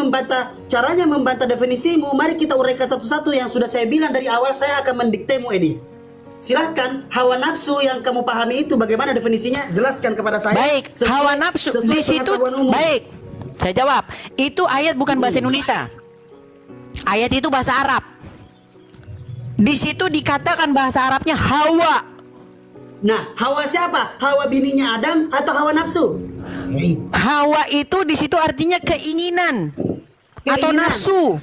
membantah definisimu. Mari kita uraikan satu-satu yang sudah saya bilang dari awal. Saya akan mendiktemu, Edis. Silahkan, hawa nafsu yang kamu pahami itu bagaimana definisinya? Jelaskan kepada saya. Baik, hawa nafsu di situ. Baik, saya jawab. Itu ayat bukan bahasa Indonesia. Ayat itu bahasa Arab. Di situ dikatakan bahasa Arabnya hawa. Nah, hawa siapa? Hawa bininya Adam atau hawa nafsu? Hawa itu di situ artinya keinginan atau nafsu.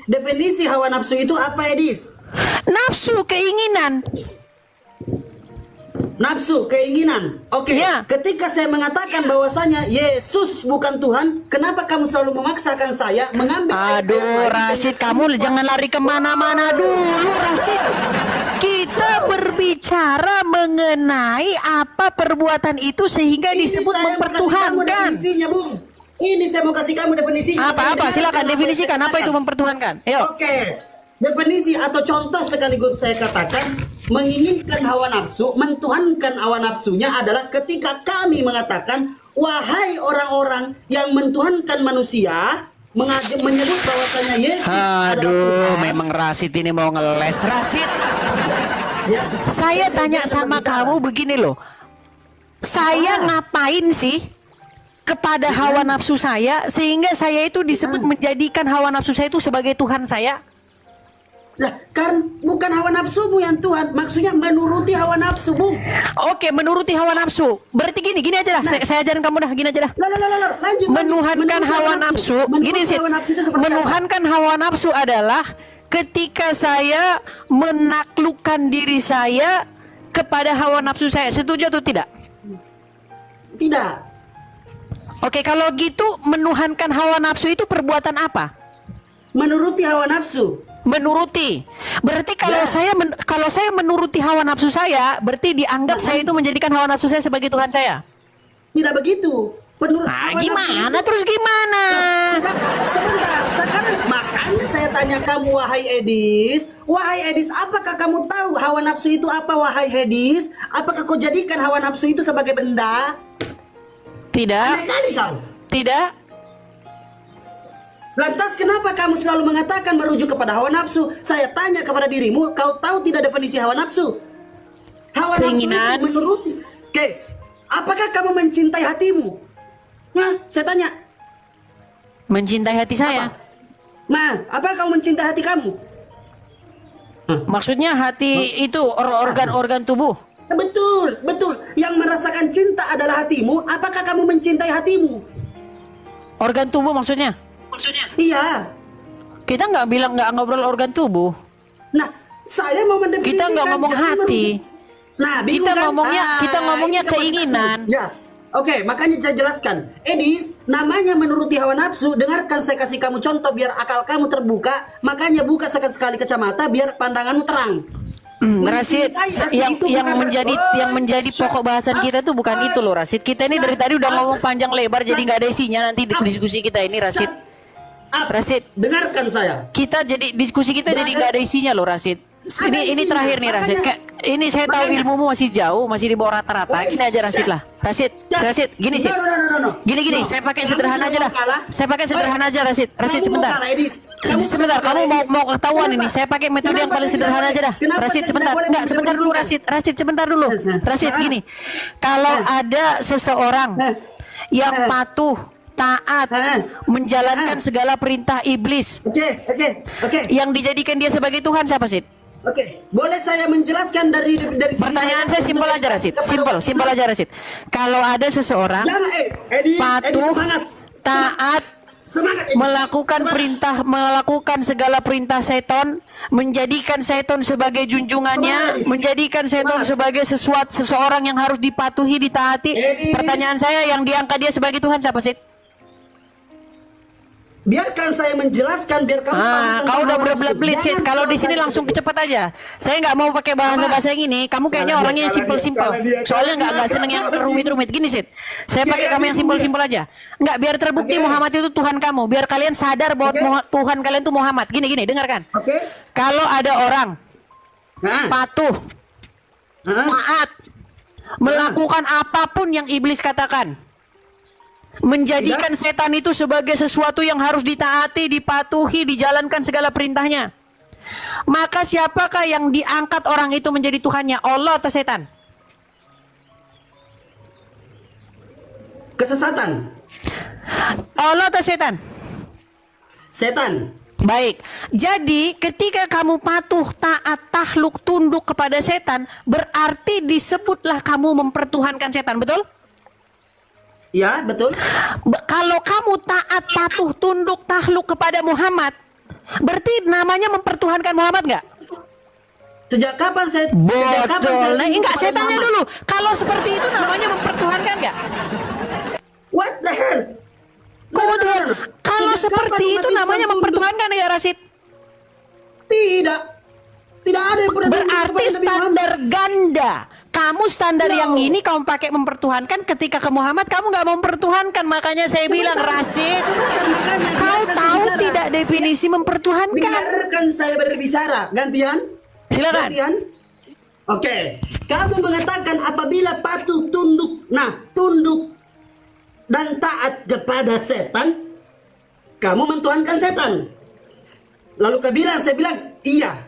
Definisi hawa nafsu itu apa, Edis? Nafsu, keinginan. Nafsu, keinginan. Oke. Ya. Ketika saya mengatakan bahwasanya Yesus bukan Tuhan, kenapa kamu selalu memaksakan saya mengambil ayat yang Aduh, lain? Rasid, kamu jangan lari kemana-mana dulu, Rasid. Kita berbicara mengenai apa perbuatan itu sehingga disebut mempertuhankan. Ini saya mau kasih kamu definisinya. Apa-apa, silakan definisikan apa itu mempertuhankan. Ayo. Oke. Definisi atau contoh sekaligus saya katakan, menginginkan hawa nafsu, mentuhankan hawa nafsunya adalah ketika kami mengatakan, wahai orang-orang yang mentuhankan manusia, menyebut bahwasanya Yesus adalah Aduh, Tuhan. memang Rasid ini mau ngeles. Rasid, Ya. saya tanya sama kamu begini loh. Saya ngapain sih kepada hawa nafsu saya sehingga saya itu disebut menjadikan hawa nafsu saya itu sebagai Tuhan saya? Lah, kan bukan hawa nafsumu yang Tuhan, maksudnya menuruti hawa nafsu, Bung. Oke, menuruti hawa nafsu. Berarti gini aja lah. Saya ajarin kamu dah, gini aja dah. Lanjut. Menuhankan hawa nafsu. Gini sih. Hawa nafsu itu seperti apa? Menuhankan hawa nafsu adalah ketika saya menaklukkan diri saya kepada hawa nafsu saya. Setuju atau tidak? Tidak. Oke, kalau gitu menuhankan hawa nafsu itu perbuatan apa? Menuruti hawa nafsu. Menuruti. Berarti kalau saya menuruti hawa nafsu saya, berarti dianggap saya itu menjadikan hawa nafsu saya sebagai Tuhan saya. Tidak begitu. Nah, gimana terus gimana? Sebentar, sekarang makanya saya tanya kamu, wahai Edis, apakah kamu tahu hawa nafsu itu apa, wahai Edis? Apakah kau jadikan hawa nafsu itu sebagai benda? Tidak. Aneh kali kau. Tidak. Lantas kenapa kamu selalu mengatakan merujuk kepada hawa nafsu? Saya tanya kepada dirimu, kau tahu tidak definisi hawa nafsu? Hawa Keinginan. nafsu itu menuruti. Oke, apakah kamu mencintai hatimu? Nah, saya tanya. Mencintai hati saya. Nah, apakah kamu mencintai hati kamu? Maksudnya hati itu organ-organ tubuh. Betul, betul. Yang merasakan cinta adalah hatimu. Apakah kamu mencintai hatimu? Organ tubuh maksudnya? Iya. Kita nggak bilang, nggak ngobrol organ tubuh. Nah, saya mau mendefinisikan. Kita nggak ngomong jangan hati. Nah, bingung Kita kan? ngomongnya ini yang keinginan. Ya. Oke, makanya saya jelaskan. Edis, namanya menuruti hawa nafsu. Dengarkan, saya kasih kamu contoh biar akal kamu terbuka. Makanya buka sekali kacamata biar pandanganmu terang. Rasid, yang menjadi pokok bahasan kita tuh bukan itu loh, Rasid. Kita ini dari tadi udah ngomong panjang lebar, jadi nggak ada isinya nanti di diskusi kita ini, Rasid. Rasid, dengarkan saya. kita jadi diskusi kita jadi nggak ada isinya loh, Rasid. Ini terakhir nih, Rasid. Ini saya tahu ilmumu masih jauh, masih di bawah rata-rata. Gini aja, Rasid lah. Rasid, gini sih. Gini. Saya pakai sederhana aja dah. Saya pakai sederhana aja, Rasid. Rasid sebentar. Sebentar, kamu mau ketahuan ini. Saya pakai metode yang paling sederhana aja dah. Rasid sebentar. Enggak, sebentar dulu, Rasid. Rasid sebentar dulu. Rasid gini. Kalau ada seseorang yang patuh, taat, menjalankan segala perintah iblis, yang dijadikan dia sebagai Tuhan, siapa sih? Oke, boleh saya menjelaskan dari sisi Pertanyaan saya simpel aja, Rasid. Simpel aja, Rasid. Kalau ada seseorang patuh, taat, melakukan segala perintah seton, menjadikan seton sebagai junjungannya, menjadikan seton sebagai seseorang yang harus dipatuhi, ditaati. Pertanyaan saya, yang diangkat dia sebagai Tuhan siapa sih? Biarkan saya menjelaskan biar kamu paham. Kau udah berbelit sih. Kalau di sini langsung cepat aja. Saya nggak mau pakai bahasa yang ini. Kamu kayaknya orangnya yang simpel. Soalnya nggak seneng yang rumit-rumit. Gini sih. Saya pakai kamu yang simpel aja. Nggak, biar terbukti Muhammad itu Tuhan kamu. Biar kalian sadar bahwa Tuhan kalian itu Muhammad. Gini, dengarkan. Kalau ada orang patuh, taat, melakukan apapun yang iblis katakan, menjadikan setan itu sebagai sesuatu yang harus ditaati, dipatuhi, dijalankan segala perintahnya, maka siapakah yang diangkat orang itu menjadi Tuhannya? Allah atau setan? Kesesatan. Allah atau setan? Setan. Baik, jadi ketika kamu patuh, taat, takluk, tunduk kepada setan, berarti disebutlah kamu mempertuhankan setan, betul? Ya, betul. Kalau kamu taat, patuh, tunduk, takluk kepada Muhammad, berarti namanya mempertuhankan Muhammad nggak? Sejak kapan saya? Betul. Nah, enggak, saya tanya dulu. Kalau seperti itu namanya mempertuhankan nggak? What the hell? Kalau seperti itu namanya mempertuhankan ya, Rasid? Tidak ada yang pernah. Berarti standar ganda. Kamu standar yang ini kamu pakai mempertuhankan, ketika ke Muhammad kamu nggak mempertuhankan. Makanya saya bilang, Rasid, kau tahu tidak definisi mempertuhankan? Biarkan saya berbicara. Gantian. Silakan. Gantian. Oke. Kamu mengatakan apabila patuh, tunduk. Nah, tunduk dan taat kepada setan, kamu mentuhankan setan. Lalu saya bilang iya.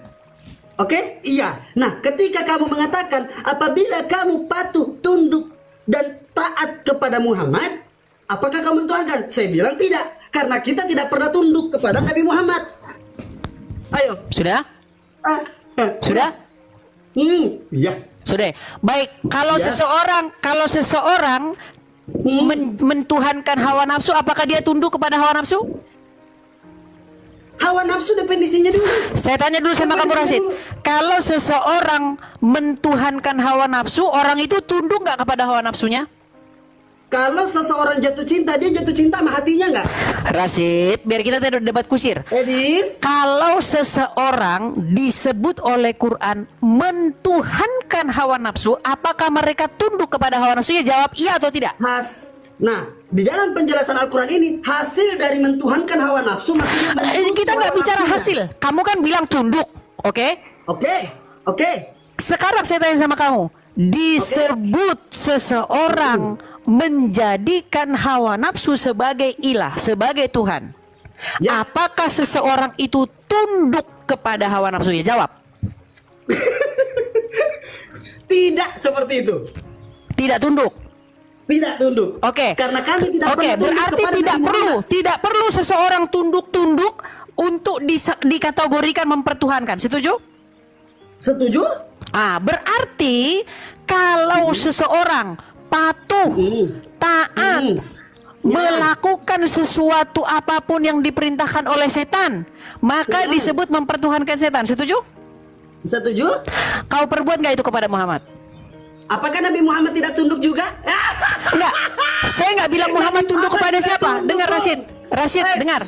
Oke, iya. Nah, ketika kamu mengatakan apabila kamu patuh, tunduk dan taat kepada Muhammad, apakah kamu mentuhankan? Saya bilang tidak, karena kita tidak pernah tunduk kepada Nabi Muhammad. Ayo. Sudah? Sudah? Iya. Sudah. Baik, kalau seseorang mentuhankan hawa nafsu, apakah dia tunduk kepada hawa nafsu? Hawa nafsu definisinya dulu. Saya tanya dulu sama kamu, Rasid. Kalau seseorang mentuhankan hawa nafsu, orang itu tunduk nggak kepada hawa nafsunya? Kalau seseorang jatuh cinta, dia jatuh cinta sama hatinya nggak? Rasid, biar kita tidak debat kusir. Edis. Kalau seseorang disebut oleh Quran mentuhankan hawa nafsu, apakah mereka tunduk kepada hawa nafsunya? Jawab iya atau tidak. Nah, di dalam penjelasan Al-Quran ini, hasil dari mentuhankan hawa nafsu maksudnya kita nggak bicara hasil. Kamu kan bilang tunduk, oke? Oke. Sekarang saya tanya sama kamu, disebut seseorang menjadikan hawa nafsu sebagai ilah, sebagai Tuhan, Ya. Apakah seseorang itu tunduk kepada hawa nafsunya? Jawab. Tidak seperti itu. Tidak tunduk. Tidak tunduk. Oke. Karena kami tidak Oke, pernah tunduk berarti kepada tidak Nabi perlu, Muhammad. tidak perlu seseorang tunduk-tunduk untuk dikategorikan mempertuhankan. Setuju? Setuju? Berarti kalau seseorang patuh, taat, melakukan sesuatu apapun yang diperintahkan oleh setan, maka disebut mempertuhankan setan. Setuju? Setuju? Kau perbuat nggak itu kepada Muhammad? Apakah Nabi Muhammad tidak tunduk juga? Enggak. Saya nggak bilang Muhammad tunduk kepada siapa. Dengar Rasid. Rasid, dengar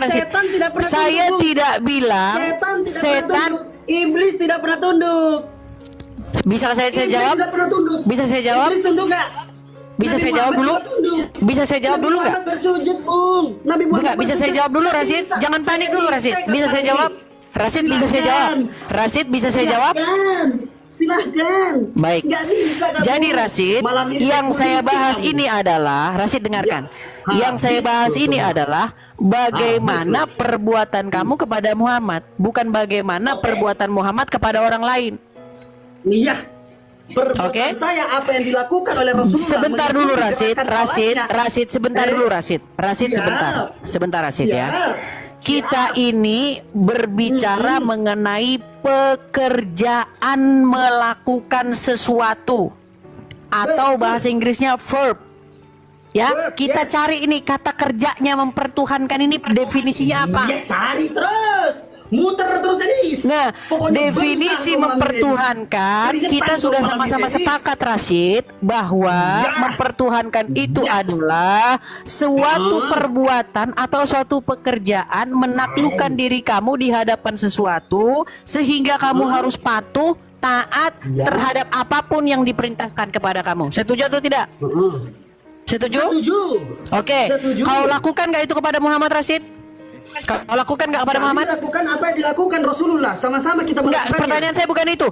Rasid. Setan tidak pernah Saya tunduk. tidak bilang Setan tidak pernah tunduk. Iblis tidak pernah tunduk. Bisa saya Iblis jawab? tidak pernah tunduk. Bisa saya jawab? Iblis tunduk nggak? Bisa Nabi saya jawab Muhammad dulu? tidak tunduk. Bisa saya jawab dulu Nabi nggak? Muhammad bersujud, Bung. Nabi Muhammad Enggak, bisa saya bersujud. jawab dulu Tapi Rasid. bisa. Jangan Saya panik dulu Rasid. dicek Bisa saya tadi. jawab? Rasid bisa saya jawab? Rasid bisa saya jawab? Silahkan. Baik. Nggak bisa kamu. Jadi Rasid, Malam ini yang saya politik bahas kamu. ini adalah Rasid dengarkan. Ya, Yang saya habis bahas lu ini semua. adalah bagaimana perbuatan kamu kepada Muhammad, bukan bagaimana perbuatan Muhammad kepada orang lain. Iya. Perbuatan Oke. saya apa yang dilakukan oleh Rasulullah. Sebentar dulu mengikuti Rasid, gerakan Rasid, sholatnya. Rasid sebentar dulu Rasid. Rasid Siap. sebentar Rasid ya. Siap. Kita ini berbicara mengenai pekerjaan melakukan sesuatu atau bahasa Inggrisnya verb. Ya, Verb, kita yes. cari ini kata kerjanya mempertuhankan ini definisinya apa? Iya, cari terus. Muter terus Edis. Nah, Pokoknya definisi bentar malam ini. mempertuhankan Keringetan kita dong sudah malam sama-sama ini, Edis. sepakat Rashid bahwa Ya. mempertuhankan itu adalah suatu perbuatan atau suatu pekerjaan menaklukkan diri kamu di hadapan sesuatu sehingga kamu harus patuh, taat terhadap apapun yang diperintahkan kepada kamu. Setuju atau tidak? Setuju? Setuju. Oke. Setuju. Kau lakukan nggak itu kepada Muhammad Rashid? Kau lakukan nggak kepada Kami Muhammad? lakukan apa yang dilakukan Rasulullah. Sama-sama kita Enggak, melakukannya. pertanyaan saya bukan itu.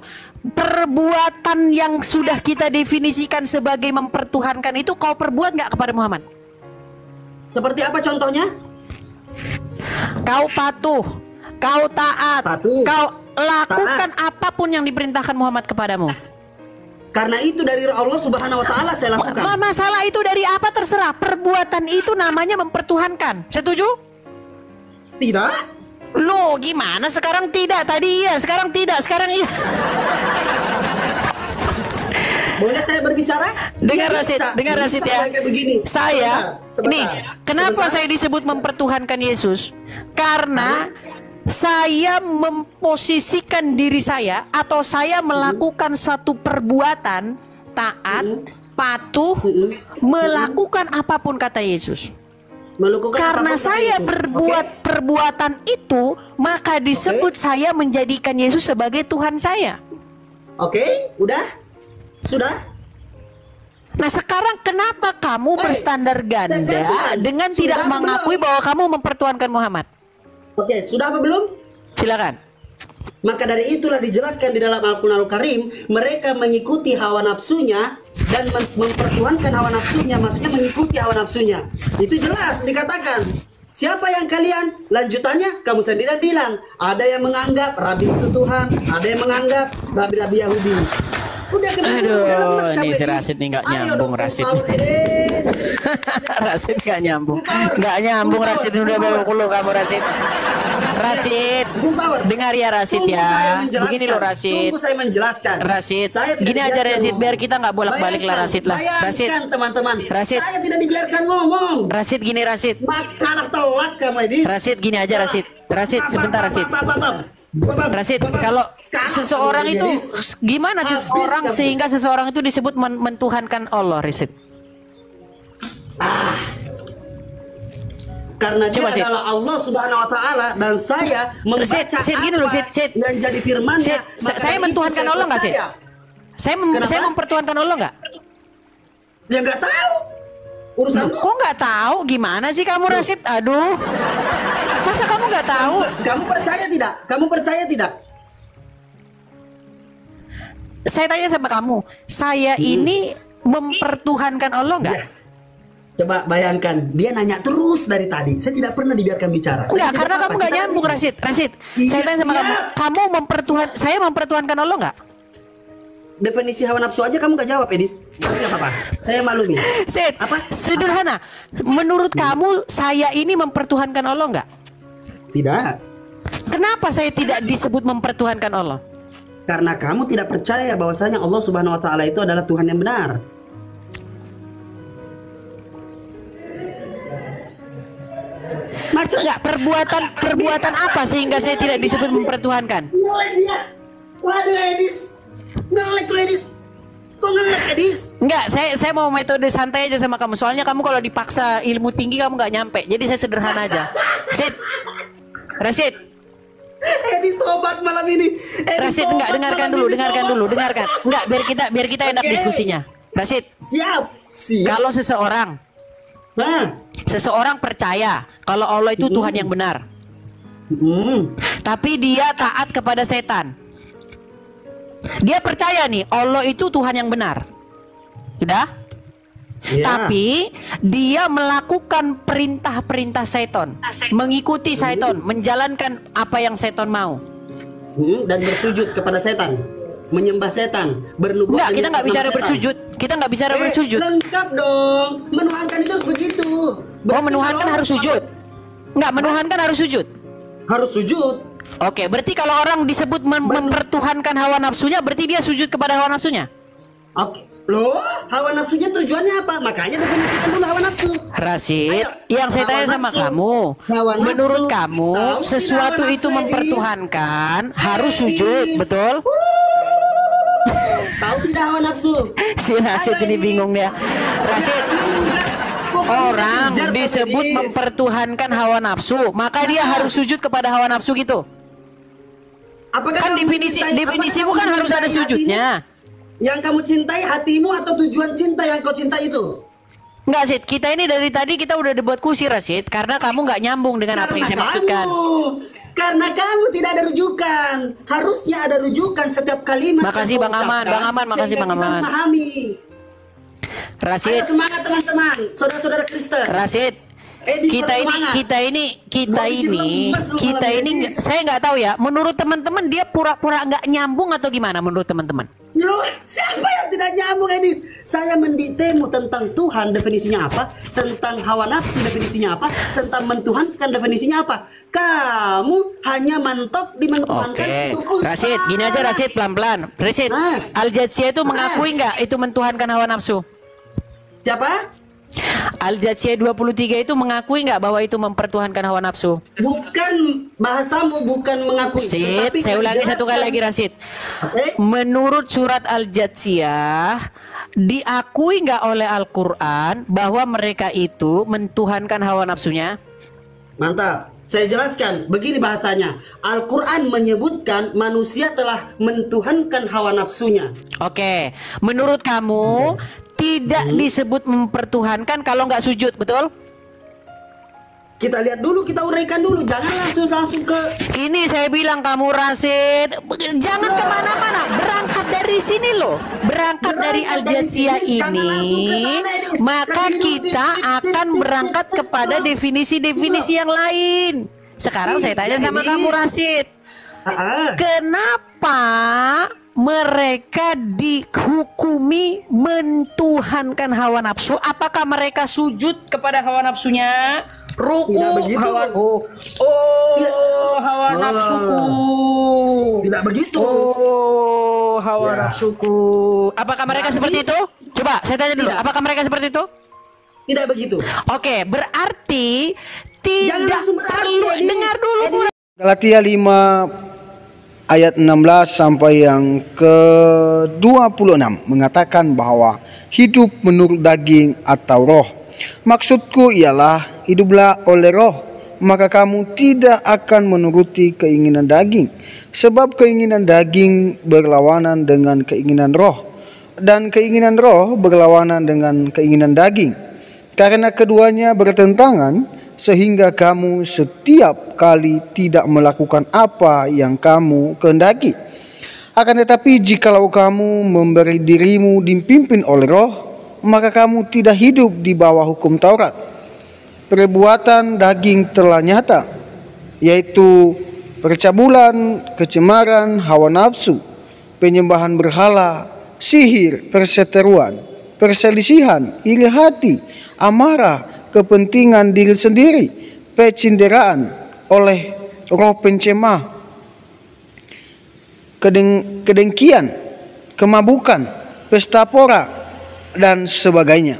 Perbuatan yang sudah kita definisikan sebagai mempertuhankan itu kau perbuat nggak kepada Muhammad? Seperti apa contohnya? Kau patuh, kau taat, Patuh, kau lakukan apapun yang diperintahkan Muhammad kepadamu. Karena itu dari Allah Subhanahu wa taala saya lakukan. Masalah itu dari apa terserah. Perbuatan itu namanya mempertuhankan. Setuju? Tidak. Loh, gimana sekarang tidak? Tadi iya, sekarang tidak, sekarang iya. Boleh saya berbicara? Dengar Iya, Rasid, bisa. dengar Bisa Rasid ya. kayak begini. Saya, Sebentar. ini kenapa Sebentar. saya disebut mempertuhankan Yesus? Karena saya memposisikan diri saya atau saya melakukan satu perbuatan taat, patuh, melakukan apapun kata Yesus. Melakukan Karena apapun kata saya Yesus. berbuat perbuatan itu, maka disebut saya menjadikan Yesus sebagai Tuhan saya. Oke, udah? Sudah? Nah sekarang kenapa kamu berstandar ganda jangan. dengan Sudah tidak apa mengakui belum? bahwa kamu mempertuhankan Muhammad? Oke, sudah apa belum? Silakan. Maka dari itulah dijelaskan di dalam Al-Quran Al-Karim, mereka mengikuti hawa nafsunya dan mempertuhankan hawa nafsunya, maksudnya mengikuti hawa nafsunya. Itu jelas dikatakan. Siapa yang kalian? Lanjutannya kamu sendiri bilang, ada yang menganggap Rabi itu Tuhan, ada yang menganggap Rabi-Rabi Yahudi. Udah Aduh, ini si Rasid nih nggak nyambung, Rasid. Rasid nggak nyambung, Rasid udah bawa kulo kamu Rasid. Rasid, dengar ya Rasid ya. Begini loh Rasid. Tunggu saya menjelaskan. Rasid, Saya tidak gini aja dibiarkan Rasid, ngomong. biar kita nggak bolak-balik lah Bayangkan, Rasid lah. Rasid, bayangkan, teman-teman. Rasid. Saya tidak dibiarkan ngomong. Rasid gini Rasid. Makalah telat kamu Edis. Rasid gini aja Rasid. Rasid sebentar Rasid. Rasid, kalau seseorang itu gimana seseorang sehingga seseorang itu disebut mentuhankan Allah, Rasid? Karena dia Coba, Sid. adalah Allah Subhanahu wa taala dan saya membaca Sid, gini loh, Sid. yang jadi firman-Nya. Sid, maka saya dari itu mentuhankan saya Allah nggak, Sid? percaya. Saya Kenapa? mempertuhankan Allah nggak? Ya nggak tahu. Urusanmu. Kok nggak tahu? Gimana sih kamu, Rasid? Aduh, masa kamu nggak tahu? Kamu percaya tidak? Kamu percaya tidak? Saya tanya sama kamu, saya ini mempertuhankan Allah nggak? Coba bayangkan, dia nanya terus dari tadi. Saya tidak pernah dibiarkan bicara. Enggak, Tidak karena apa-apa, kamu nggak kita- nyambung, Rashid. Rashid, saya tanya sama kamu, saya mempertuhankan Allah nggak? Definisi hawa nafsu aja kamu gak jawab, Edis. Tapi gak apa-apa. Saya maklumi. Sid, Apa? sederhana. Menurut kamu saya ini mempertuhankan Allah nggak? Tidak. Kenapa saya tidak disebut mempertuhankan Allah? Karena kamu tidak percaya bahwasanya Allah Subhanahu wa taala itu adalah Tuhan yang benar. Macam nggak perbuatan apa sehingga saya tidak disebut mempertuhankan? Ngelek dia. Waduh, Edis. Ngelek lu, Edis. Kok ngelek, Edis? Enggak, saya mau metode santai aja sama kamu. Soalnya kamu kalau dipaksa ilmu tinggi kamu nggak nyampe. Jadi saya sederhana aja. Sid, Rashid, Edis tobat malam ini. Edis Rashid, enggak, tobat dengarkan malam dulu, ini, dengarkan tobat. dulu, dengarkan. Enggak, biar kita enak Oke. diskusinya. Rashid, Siap. Siap. kalau seseorang percaya kalau Allah itu Tuhan yang benar, tapi dia taat kepada setan. Dia percaya nih Allah itu Tuhan yang benar. Sudah? Iya. Tapi dia melakukan perintah-perintah setan, mengikuti setan, menjalankan apa yang setan mau. Dan bersujud kepada setan, menyembah setan, bernubuat. Enggak, kita nggak bicara bersujud. Kita nggak bicara bersujud. Lengkap dong. Menuhankan itu harus begitu. Oh, menuhankan harus sujud. Enggak, menuhankan harus sujud. Harus sujud. Oke, berarti kalau orang disebut mempertuhankan hawa nafsunya, berarti dia sujud kepada hawa nafsunya. Oke. Loh, hawa nafsunya tujuannya apa? Makanya definisikan dulu hawa nafsu. Rashid, Ayo, yang saya hawa tanya sama nafsu. kamu, Hawa nafsu. menurut kamu Tahu sesuatu tidak hawa itu nafsu, mempertuhankan harus Edis? sujud, betul? Tahu tidak hawa nafsu? Si Rashid ini bingung dia. Rashid, orang disebut mempertuhankan hawa nafsu, maka dia harus sujud kepada hawa nafsu gitu. Apakah Kan kamu definisimu apakah kan kamu harus ada mencintai sujudnya. hatimu? Yang kamu cintai hatimu atau tujuan cinta yang kau cinta itu? Enggak, Sid, kita ini dari tadi kita udah debat kusir, Sid, karena kamu nggak nyambung dengan apa yang saya maksudkan. Karena kamu tidak ada rujukan. Harusnya ada rujukan setiap kalimat. Makasih, yang kau Bang Aman. ucapkan, Bang Aman, makasih, sehingga Bang kita Aman. memahami. Ayo Rashid, semangat teman-teman, saudara-saudara Kristen. Rashid, Edis kita ini saya nggak tahu ya. Menurut teman-teman dia pura-pura nggak nyambung atau gimana? Menurut teman-teman? Loh, siapa yang tidak nyambung, Edis? Saya menditemu tentang Tuhan, definisinya apa? Tentang hawa nafsu, definisinya apa? Tentang mentuhankan, definisinya apa? Kamu hanya mentok di mentuhankan. Oke, itu pun Rashid, gini aja salah. Rashid, pelan-pelan. Rashid, Nah. Al-Jatsiyah itu mengakui nggak itu mentuhankan hawa nafsu? Siapa? Al-Jatsiyah 23 itu mengakui nggak bahwa itu mempertuhankan hawa nafsu? Bukan bahasamu, bukan mengakui. Sid, tetapi saya ulangi satu kali menjelaskan. lagi, Rashid. Oke? Menurut surat Al-Jatsiyah, diakui nggak oleh Al-Quran bahwa mereka itu mentuhankan hawa nafsunya? Mantap. Saya jelaskan. Begini bahasanya. Al-Quran menyebutkan manusia telah mentuhankan hawa nafsunya. Oke, menurut kamu tidak disebut mempertuhankan kalau nggak sujud, betul? Kita lihat dulu, kita uraikan dulu. Jangan langsung ke... Ini saya bilang kamu Rashid, jangan kemana-mana, berangkat dari sini loh, berangkat dari Al-Jatsiyah sini, jangan langsung ke ini, sana, Edis. maka Kasih dulu, kita akan berangkat kepada definisi-definisi yang lain. Sekarang saya tanya sama kamu Rashid, kenapa mereka dihukumi mentuhankan hawa nafsu? Apakah mereka sujud kepada hawa nafsunya? Ruku Tidak begitu. hawa nafsuku. Tidak begitu. Oh, hawa Ya. nafsuku. Apakah mereka seperti itu? Coba saya tanya dulu. Tidak. Apakah mereka seperti itu? Tidak begitu. Oke, berarti Jangan tidak langsung berarti, perlu. Edis. Dengar dulu, Bu. Galatia 5 ayat 16 sampai yang ke-26 mengatakan bahwa hidup menurut daging atau roh. Maksudku ialah hiduplah oleh roh, maka kamu tidak akan menuruti keinginan daging. Sebab keinginan daging berlawanan dengan keinginan roh, dan keinginan roh berlawanan dengan keinginan daging. Karena keduanya bertentangan, sehingga kamu setiap kali tidak melakukan apa yang kamu kehendaki. Akan tetapi jikalau kamu memberi dirimu dipimpin oleh roh, maka kamu tidak hidup di bawah hukum Taurat. Perbuatan daging telah nyata, yaitu percabulan, kecemaran, hawa nafsu, penyembahan berhala, sihir, perseteruan, perselisihan, iri hati, amarah, kepentingan diri sendiri, pecinderaan oleh roh pencemah, kedengkian, kemabukan, pesta pora, dan sebagainya.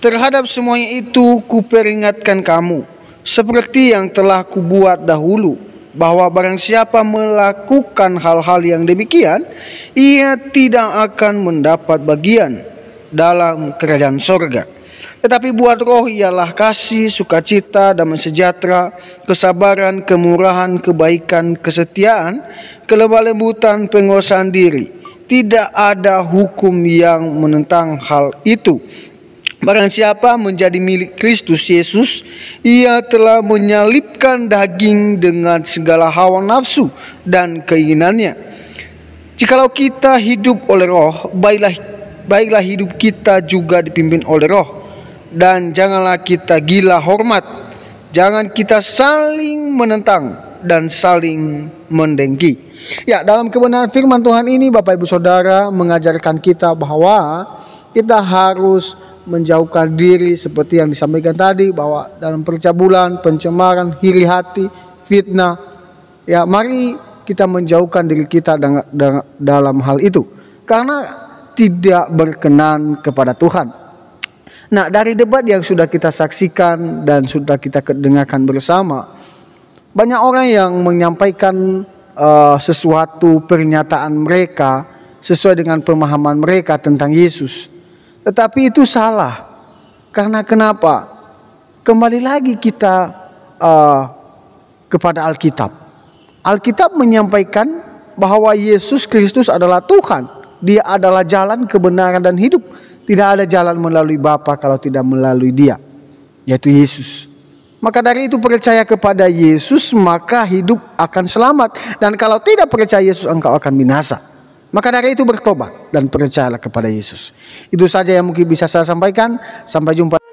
Terhadap semuanya itu kuperingatkan kamu, seperti yang telah kubuat dahulu, bahwa barang siapa melakukan hal-hal yang demikian, ia tidak akan mendapat bagian dalam kerajaan sorga. Tetapi buat roh ialah kasih, sukacita, damai sejahtera, kesabaran, kemurahan, kebaikan, kesetiaan, kelemah lembutan, penguasaan diri. Tidak ada hukum yang menentang hal itu. Barang siapa menjadi milik Kristus Yesus, ia telah menyalibkan daging dengan segala hawa nafsu dan keinginannya. Jikalau kita hidup oleh roh, baiklah hidup kita juga dipimpin oleh roh. Dan janganlah kita gila hormat, jangan kita saling menentang dan saling mendengki. Ya, dalam kebenaran firman Tuhan ini Bapak Ibu Saudara mengajarkan kita bahwa kita harus menjauhkan diri seperti yang disampaikan tadi, bahwa dalam percabulan, pencemaran, iri hati, fitnah, ya mari kita menjauhkan diri kita dalam hal itu, karena tidak berkenan kepada Tuhan. Nah, dari debat yang sudah kita saksikan dan sudah kita dengarkan bersama, banyak orang yang menyampaikan sesuatu pernyataan mereka sesuai dengan pemahaman mereka tentang Yesus. Tetapi itu salah. Karena kenapa? Kembali lagi kita kepada Alkitab. Alkitab menyampaikan bahwa Yesus Kristus adalah Tuhan. Dia adalah jalan, kebenaran, dan hidup. Tidak ada jalan melalui Bapa kalau tidak melalui Dia, yaitu Yesus. Maka dari itu percaya kepada Yesus, maka hidup akan selamat. Dan kalau tidak percaya Yesus, engkau akan binasa. Maka dari itu bertobat dan percayalah kepada Yesus. Itu saja yang mungkin bisa saya sampaikan. Sampai jumpa.